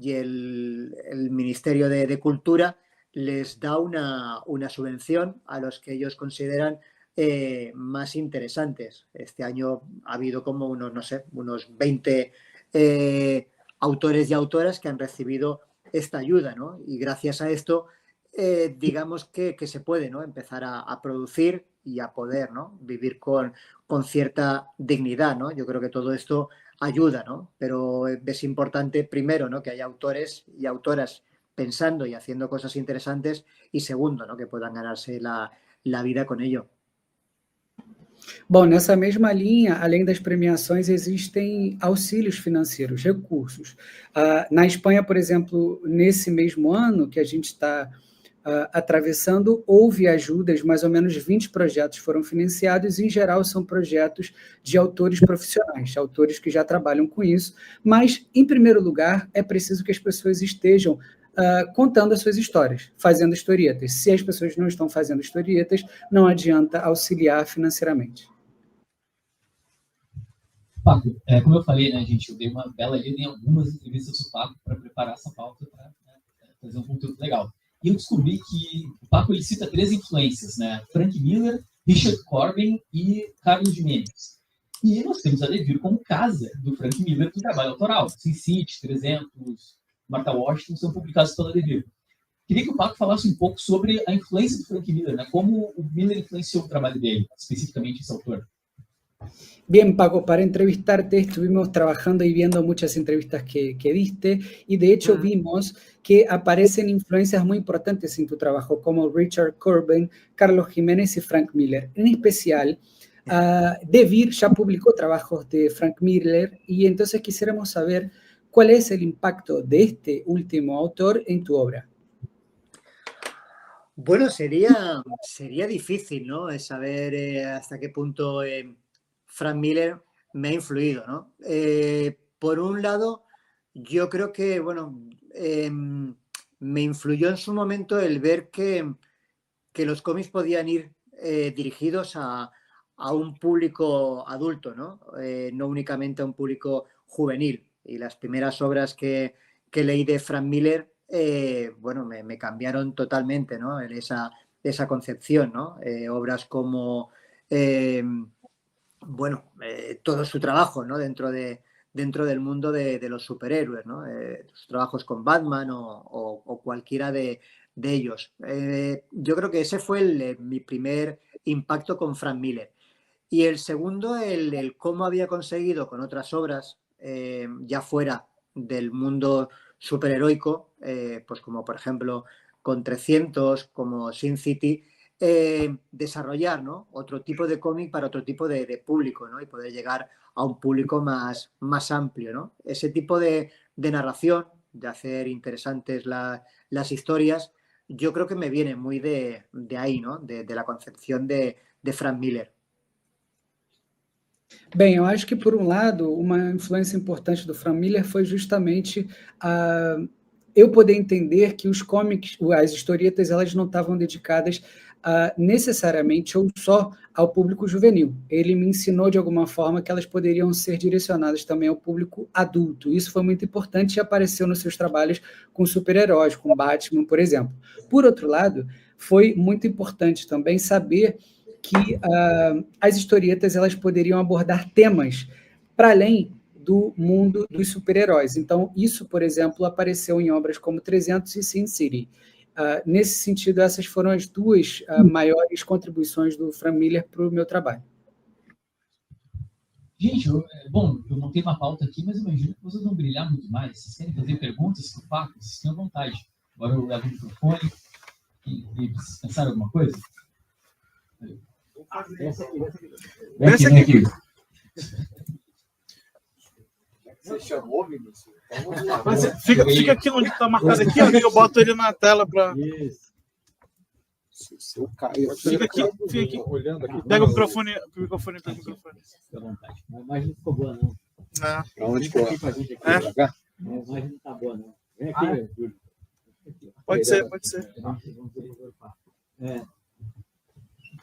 el Ministerio de Cultura les da una subvención a los que ellos consideran más interesantes. Este año ha habido como unos 20 autores y autoras que han recibido esta ayuda, ¿no? Y gracias a esto, digamos que se puede, ¿no?, empezar a producir y a poder, ¿no?, vivir con cierta dignidad, ¿no? Yo creo que todo esto ayuda, ¿no? Pero es importante, primero, ¿no?, que haya autores y autoras pensando y haciendo cosas interesantes, y segundo, ¿no?, que puedan ganarse la vida con ello.
Bom, nessa mesma linha, além das premiações, existem auxílios financeiros, recursos. Na Espanha, por exemplo, nesse mesmo ano que a gente está atravessando, houve ajudas, mais ou menos 20 projetos foram financiados, e, em geral, são projetos de autores profissionais, autores que já trabalham com isso, mas, em primeiro lugar, é preciso que as pessoas estejam contando as suas histórias, fazendo historietas. Se as pessoas não estão fazendo historietas, não adianta auxiliar financeiramente.
Paco, como eu falei, né, gente, eu dei uma bela lida em algumas entrevistas do Paco para preparar essa pauta, para fazer um conteúdo legal. E eu descobri que o Paco ele cita 3 influências, né? Frank Miller, Richard Corbin e Carlos Jiménez. E nós temos a Devir como casa do Frank Miller do trabalho autoral. Sin City, 300, Martha Washington são publicados pela Devir. Queria que o Paco falasse um pouco sobre a influência do Frank Miller, né? Como o Miller influenciou o trabalho dele, especificamente esse autor.
Bien, Paco, para entrevistarte estuvimos trabajando y viendo muchas entrevistas que diste y de hecho vimos que aparecen influencias muy importantes en tu trabajo como Richard Corbin, Carlos Jiménez y Frank Miller. En especial, Devir ya publicó trabajos de Frank Miller y entonces quisiéramos saber cuál es el impacto de este último autor en tu obra.
Bueno, sería difícil, ¿no? Saber hasta qué punto Frank Miller me ha influido, ¿no? Por un lado, yo creo que, bueno, me influyó en su momento el ver que los cómics podían ir dirigidos a un público adulto, ¿no? No únicamente a un público juvenil. Y las primeras obras que leí de Frank Miller, bueno, me cambiaron totalmente, ¿no? En esa concepción, ¿no? Obras como, bueno, todo su trabajo, ¿no? Dentro del mundo de los superhéroes, ¿no? Sus trabajos con Batman o cualquiera de ellos. Yo creo que ese fue mi primer impacto con Frank Miller. Y el segundo, el cómo había conseguido con otras obras, ya fuera del mundo superheroico, pues como por ejemplo con 300, como Sin City, desarrollar, ¿no? Otro tipo de cómic para otro tipo de público, ¿no? Y poder llegar a un público más amplio, ¿no? Ese tipo de narración, de hacer interesantes las historias, yo creo que me viene muy de ahí, ¿no? De la concepción de Frank Miller.
Bem, eu acho que, por um lado, uma influência importante do Frank Miller foi justamente eu poder entender que os cómics, as historietas, elas não estavam dedicadas necessariamente ou só ao público juvenil. Ele me ensinou, de alguma forma, que elas poderiam ser direcionadas também ao público adulto. Isso foi muito importante e apareceu nos seus trabalhos com super-heróis, com Batman, por exemplo. Por outro lado, foi muito importante também saber que as historietas elas poderiam abordar temas para além do mundo dos super-heróis. Então, isso, por exemplo, apareceu em obras como 300 e Sin City. Nesse sentido, essas foram as duas maiores contribuições do Frank Miller para o meu trabalho.
Gente, eu montei uma pauta aqui, mas imagino que vocês vão brilhar muito mais. Vocês querem fazer perguntas para o Paco? Vocês tenham vontade. Agora eu levo o microfone e vocês pensaram alguma coisa?
Vem aqui.
Você chamou, Vinícius? Mas fica aqui onde está marcado aqui, ó, que eu boto ele na tela para. Isso. Fica aqui. Olhando aqui. Pega o microfone. Fica à vontade.
A imagem não ficou boa, não.
Para
onde que eu vou fazer aqui? A imagem não está boa, não. Vem aqui, Júlio.
Pode ser.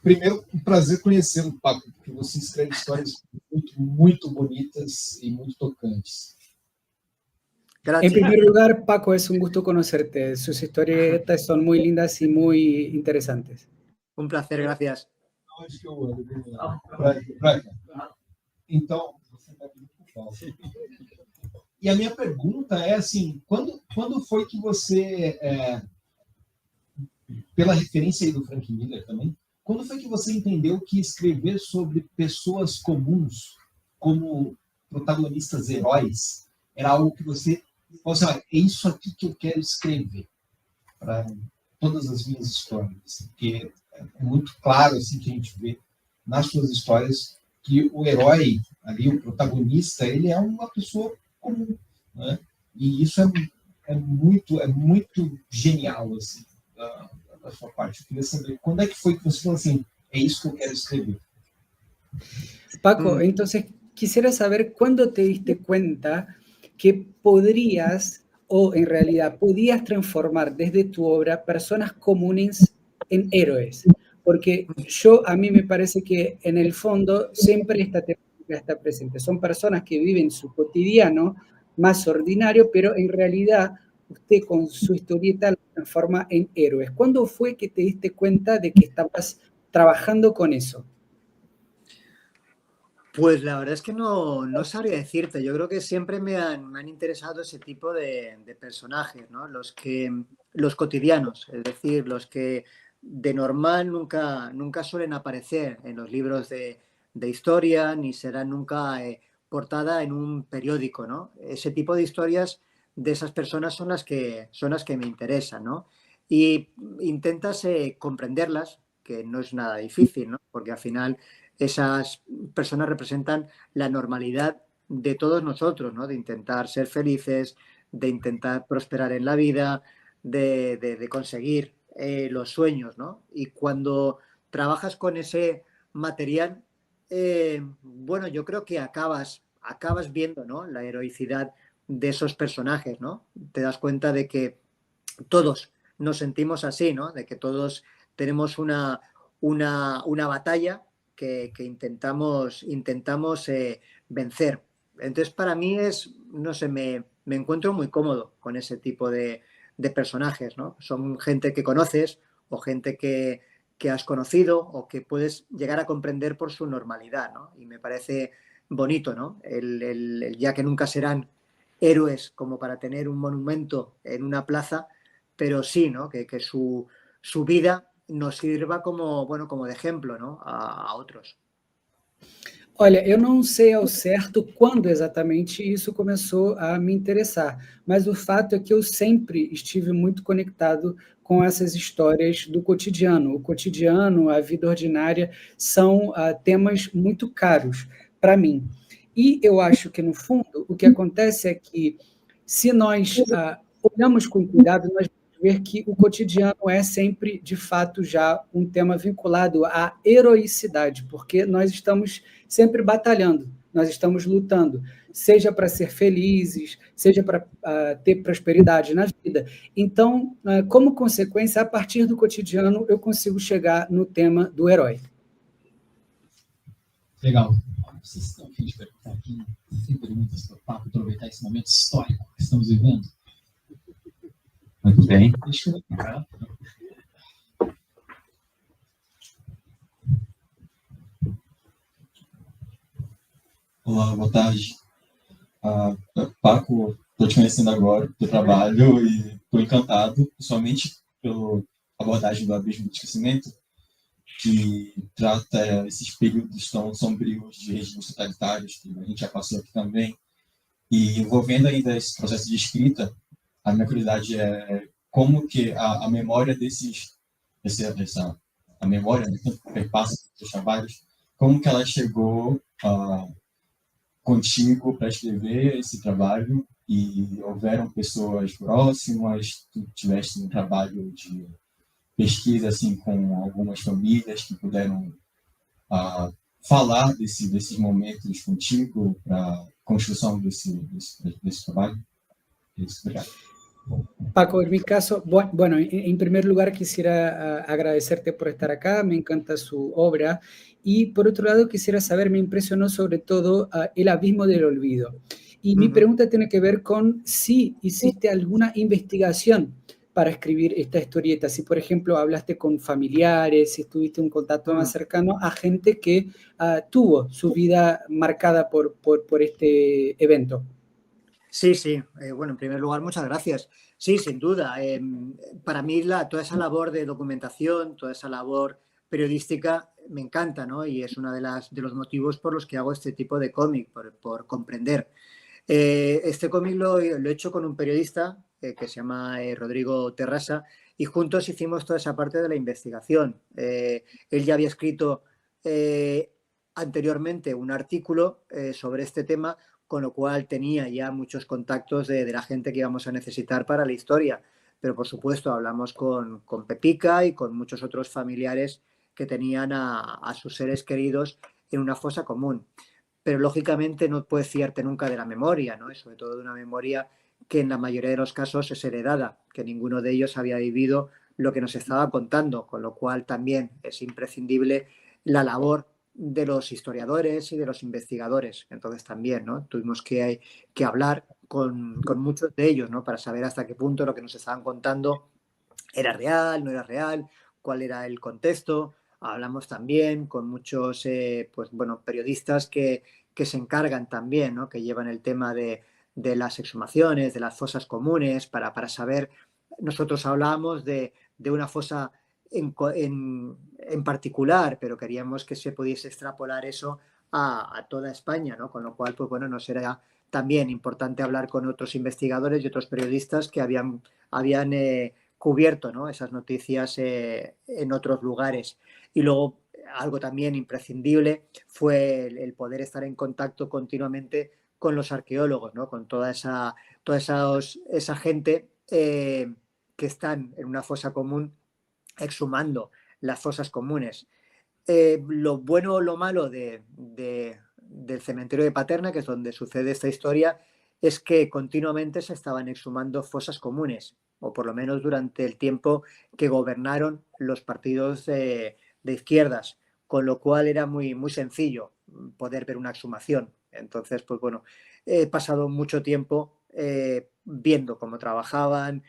Primeiro, um prazer conhecê-lo, Paco, porque você escreve histórias muito, muito bonitas e muito tocantes.
Gracias. En primer lugar, Paco, es un gusto conocerte. Sus historietas son muy lindas y muy interesantes.
Un placer, gracias.
Onde que eu ando? Pra cá. Então, você está aqui com falta. E a minha pergunta é assim, quando foi que você, pela referência aí do Frank Miller também, quando foi que você entendeu que escrever sobre pessoas comuns como protagonistas heróis era algo que você... Assim, é isso aqui que eu quero escrever para todas as minhas histórias. Porque é muito claro assim, que a gente vê nas suas histórias que o herói, ali, o protagonista, ele é uma pessoa comum. Né? E isso é muito genial assim, da sua parte. Eu queria saber quando é que foi que você falou assim, é isso que eu quero escrever.
Paco, entonces quisiera saber cuándo te diste cuenta que podrías, o en realidad podías transformar desde tu obra personas comunes en héroes. Porque a mí me parece que en el fondo siempre esta temática está presente. Son personas que viven su cotidiano más ordinario, pero en realidad usted con su historieta la transforma en héroes. ¿Cuándo fue que te diste cuenta de que estabas trabajando con eso?
Pues la verdad es que no sabría decirte. Yo creo que siempre me han interesado ese tipo de personajes, ¿no? Los cotidianos, es decir, los que de normal nunca suelen aparecer en los libros de historia, ni serán nunca portada en un periódico, ¿no? Ese tipo de historias de esas personas son las que me interesan, ¿no? Y intentas comprenderlas, que no es nada difícil, ¿no? Porque al final esas personas representan la normalidad de todos nosotros, ¿no? De intentar ser felices, de intentar prosperar en la vida, de conseguir los sueños, ¿no? Y cuando trabajas con ese material, bueno, yo creo que acabas viendo, ¿no? La heroicidad de esos personajes, ¿no? Te das cuenta de que todos nos sentimos así, ¿no? De que todos tenemos una batalla que intentamos vencer. Entonces, para mí no sé, me encuentro muy cómodo con ese tipo de personajes, ¿no? Son gente que conoces o gente que has conocido o que puedes llegar a comprender por su normalidad, ¿no? Y me parece bonito, ¿no? Ya que nunca serán héroes como para tener un monumento en una plaza, pero sí, ¿no? Que su vida nos sirva como, bueno, como de ejemplo, ¿no? A otros.
Olha, eu não sei ao certo quando exatamente isso começou a me interessar, mas o fato é que eu sempre estive muito conectado com essas histórias do cotidiano. O cotidiano, a vida ordinária, são temas muito caros para mim. E eu acho que, no fundo, o que acontece é que, se nós olhamos com cuidado, nós vamos ver que o cotidiano é sempre, de fato, já um tema vinculado à heroicidade, porque nós estamos sempre batalhando, nós estamos lutando, seja para ser felizes, seja para ter prosperidade na vida. Então, como consequência, a partir do cotidiano, eu consigo chegar no tema do herói.
Legal. Vocês estão a fim de perguntar aqui, sem perguntas para o papo, aproveitar esse momento histórico que estamos vivendo?
Muito bem.
Deixa eu...
Olá, boa tarde. Paco, estou te conhecendo agora do trabalho e estou encantado, somente pela abordagem do abismo do esquecimento, que trata esses períodos tão sombrios de regimes totalitários, que a gente já passou aqui também. E envolvendo ainda esse processo de escrita, a minha curiosidade é como que a memória a memória, né, que perpassa os trabalhos, como que ela chegou contigo para escrever esse trabalho, e houveram pessoas próximas, tu tiveste um trabalho de pesquisa assim com algumas famílias que puderam falar desses momentos contigo para a construção desse trabalho? Isso, obrigado.
Paco, en mi caso, bueno, en primer lugar quisiera agradecerte por estar acá, me encanta su obra, y por otro lado quisiera saber, me impresionó sobre todo el abismo del olvido. Y mi pregunta tiene que ver con si hiciste alguna investigación para escribir esta historieta, si por ejemplo hablaste con familiares, si tuviste un contacto más cercano a gente que tuvo su vida marcada por este evento.
Sí, sí. Bueno, en primer lugar, muchas gracias. Sí, sin duda. Para mí toda esa labor de documentación, toda esa labor periodística me encanta, ¿no? Y es uno de los motivos por los que hago este tipo de cómic, por comprender. Este cómic lo he hecho con un periodista que se llama Rodrigo Terrasa, y juntos hicimos toda esa parte de la investigación. Él ya había escrito anteriormente un artículo sobre este tema, con lo cual tenía ya muchos contactos de la gente que íbamos a necesitar para la historia. Pero, por supuesto, hablamos con Pepica y con muchos otros familiares que tenían a sus seres queridos en una fosa común. Pero, lógicamente, no puedes fiarte nunca de la memoria, ¿no? Y sobre todo de una memoria que en la mayoría de los casos es heredada, que ninguno de ellos había vivido lo que nos estaba contando, con lo cual también es imprescindible la labor de los historiadores y de los investigadores. Entonces también, ¿no? Tuvimos que hablar con muchos de ellos, ¿no? Para saber hasta qué punto lo que nos estaban contando era real, no era real, cuál era el contexto. hablamos también con muchos pues, bueno, periodistas que se encargan también, ¿no? Que llevan el tema de las exhumaciones, de las fosas comunes, para saber. Nosotros hablábamos de una fosa en particular, pero queríamos que se pudiese extrapolar eso a toda España, ¿no? Con lo cual, pues bueno, nos era también importante hablar con otros investigadores y otros periodistas que habían cubierto, ¿no? Esas noticias en otros lugares. Y luego, algo también imprescindible fue el poder estar en contacto continuamente con los arqueólogos, ¿no? Con toda esa gente que están en una fosa común exhumando las fosas comunes. Lo bueno o lo malo del cementerio de Paterna, que es donde sucede esta historia, es que continuamente se estaban exhumando fosas comunes, o por lo menos durante el tiempo que gobernaron los partidos de izquierdas, con lo cual era muy, muy sencillo poder ver una exhumación. Entonces, pues bueno, he pasado mucho tiempo viendo cómo trabajaban,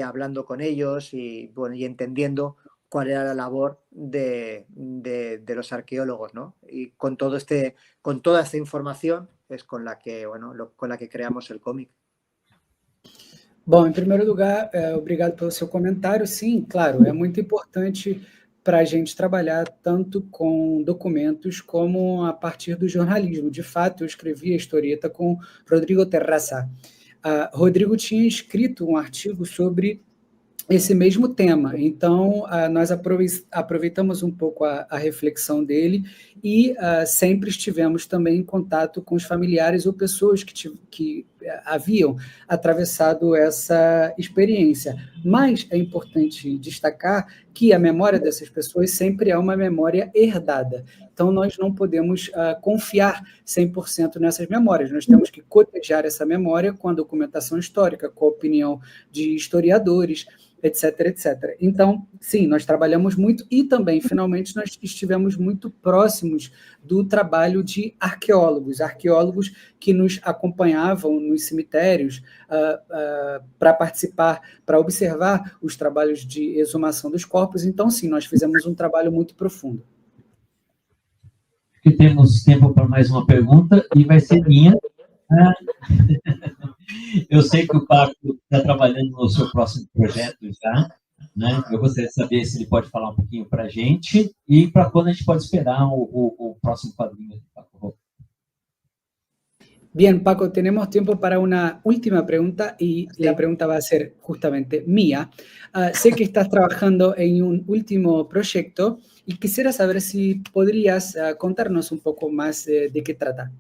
hablando con ellos y, bueno, y entendiendo cuál era la labor de los arqueólogos, ¿no? Y con toda esta información es con la que, bueno, con la que creamos el cómic.
Bom, em primeiro lugar, obrigado pelo seu comentário. Sim, claro, é muito importante para a gente trabalhar tanto com documentos como a partir do jornalismo. De fato, eu escrevi a historieta com Rodrigo Terraza. Rodrigo tinha escrito um artigo sobre esse mesmo tema, então nós aproveitamos um pouco a reflexão dele e sempre estivemos também em contato com os familiares ou pessoas que haviam atravessado essa experiência. Mas é importante destacar que a memória dessas pessoas sempre é uma memória herdada, então nós não podemos confiar 100% nessas memórias, nós temos que cotejar essa memória com a documentação histórica, com a opinião de historiadores, etc, etc. Então, sim, nós trabalhamos muito e também, finalmente, nós estivemos muito próximos do trabalho de arqueólogos que nos acompanhavam nos cemitérios para participar, para observar os trabalhos de exumação dos corpos. Então, sim, nós fizemos um trabalho muito profundo.
E temos tempo para mais uma pergunta e vai ser minha. Eu sei que o Paco está trabalhando no seu próximo projeto já, né? Eu gostaria de saber se ele pode falar um pouquinho para a gente e para quando a gente pode esperar o próximo quadrinho do Paco.
Bien, Paco, tenemos tiempo para una última pregunta y sí. La pregunta va a ser justamente mía. Sé que estás trabajando en un último proyecto y quisiera saber si podrías contarnos un poco más de qué trata.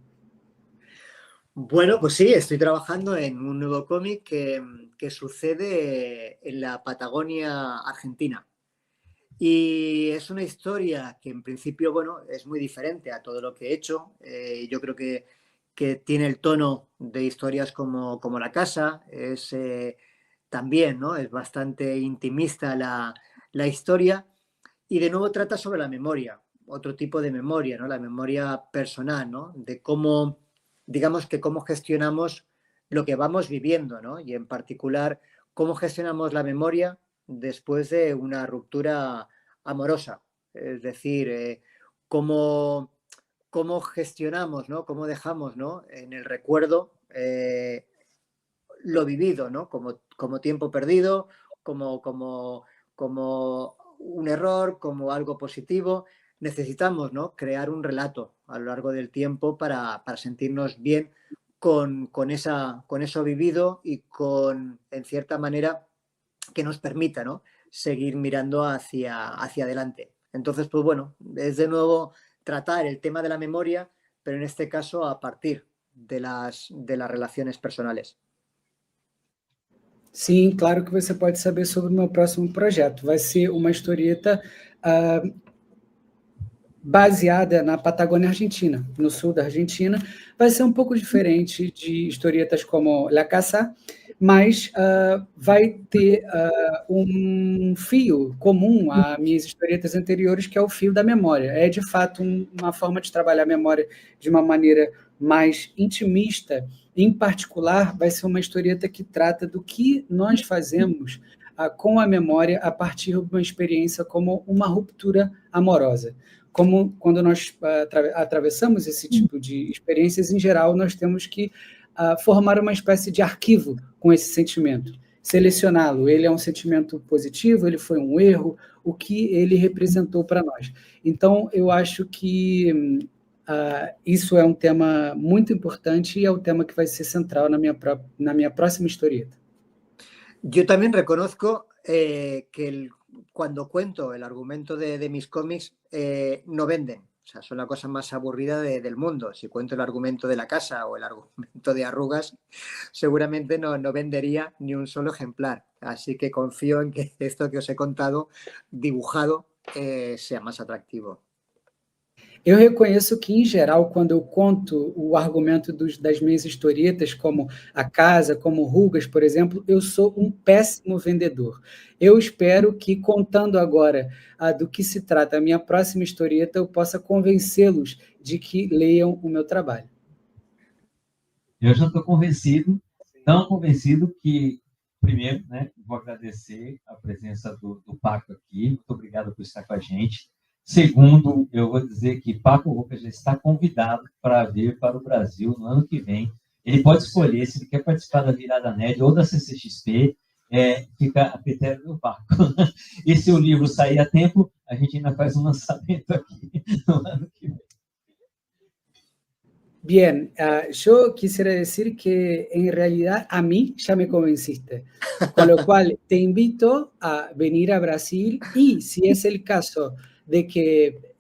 Bueno, pues sí, estoy trabajando en un nuevo cómic que sucede en la Patagonia Argentina. Y es una historia que en principio, bueno, es muy diferente a todo lo que he hecho. Yo creo que tiene el tono de historias como La Casa. Es también, ¿no? Es bastante intimista la historia. Y de nuevo trata sobre la memoria, otro tipo de memoria, ¿no? La memoria personal, ¿no? De cómo, digamos que cómo gestionamos lo que vamos viviendo, ¿no? Y en particular, cómo gestionamos la memoria después de una ruptura amorosa. Es decir, cómo gestionamos, ¿no? Cómo dejamos, ¿no? En el recuerdo lo vivido, ¿no? Como tiempo perdido, como un error, como algo positivo. Necesitamos, ¿no? Crear un relato a lo largo del tiempo para sentirnos bien con eso vivido y en cierta manera, que nos permita, ¿no? Seguir mirando hacia adelante. Entonces, pues bueno, es de nuevo tratar el tema de la memoria, pero en este caso a partir de las relaciones personales.
Sim, claro que você pode saber sobre o meu próximo projeto. Vai ser uma historieta baseada na Patagônia Argentina, no sul da Argentina. Vai ser um pouco diferente de historietas como La Casa, mas vai ter um fio comum a minhas historietas anteriores, que é o fio da memória. É, de fato, uma forma de trabalhar a memória de uma maneira mais intimista. Em particular, vai ser uma historieta que trata do que nós fazemos com a memória a partir de uma experiência como uma ruptura amorosa. Como quando nós atravessamos esse tipo de experiências, em geral, nós temos que formar uma espécie de arquivo com esse sentimento, selecioná-lo. Ele é um sentimento positivo, ele foi um erro, o que ele representou para nós. Então, eu acho que isso é um tema muito importante e é o tema que vai ser central na minha próxima historieta.
Yo también reconozco que cuando cuento el argumento de mis cómics no venden. O sea, son la cosa más aburrida del mundo. Si cuento el argumento de La Casa o el argumento de Arrugas, seguramente no vendería ni un solo ejemplar. Así que confío en que esto que os he contado, dibujado, sea más atractivo.
Eu reconheço que, em geral, quando eu conto o argumento das minhas historietas, como A Casa, como Rugas, por exemplo, eu sou um péssimo vendedor. Eu espero que, contando agora do que se trata a minha próxima historieta, eu possa convencê-los de que leiam o meu trabalho.
Eu já estou convencido, tão convencido que, primeiro, né, vou agradecer a presença do Paco aqui. Muito obrigado por estar com a gente. Segundo, eu vou dizer que Paco Rucas já está convidado para vir para o Brasil no ano que vem. Ele pode escolher se ele quer participar da Virada Nerd ou da CCXP, fica a critério do Paco. E se o livro sair a tempo, a gente ainda faz um lançamento aqui no ano que vem.
Bien, yo quisiera decir que en realidad a mí ya me convenciste, con lo cual te invito a venir a Brasil y si es el caso de que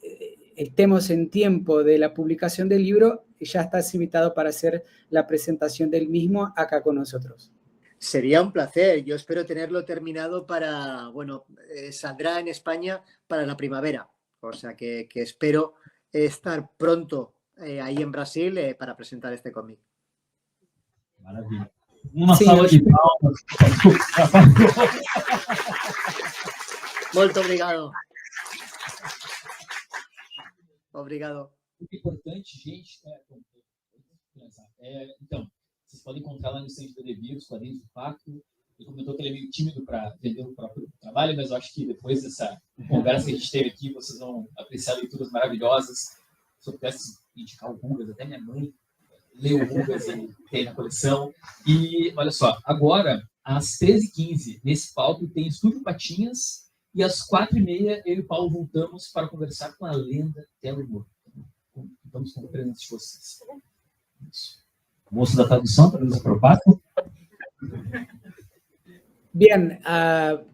estemos en tiempo de la publicación del libro, ya estás invitado para hacer la presentación del mismo acá con nosotros.
Sería un placer. Yo espero tenerlo terminado saldrá en España para la primavera. O sea que espero estar pronto ahí en Brasil para presentar este cómic.
Maravilha. Uma salva de palmas.
Muito obrigado. Obrigado.
Muito importante, gente. Então, vocês podem encontrar lá no stand da Devir, os quadrinhos do Paco. Ele comentou que ele é meio tímido para vender o próprio trabalho, mas eu acho que depois dessa conversa que a gente teve aqui, vocês vão apreciar leituras maravilhosas. Se eu pudesse indicar o Rugas, até minha mãe leu o Rugas e tem na coleção. E olha só, agora, às 13h15, nesse palco, tem Estúdio Patinhas. E às 4h30, eu e o Paulo voltamos para conversar com a lenda Telmo. Estamos com a presença de vocês. Isso.
Moço da tradução, traduz para o Paco.
Bien,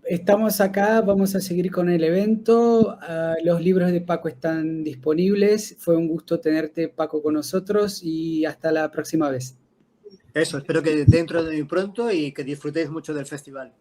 estamos acá, vamos a seguir con el evento. Los libros de Paco están disponibles. Fue un gusto tenerte, Paco, con nosotros y hasta la próxima vez.
Eso, espero que dentro de muy pronto y que disfrutéis mucho del festival.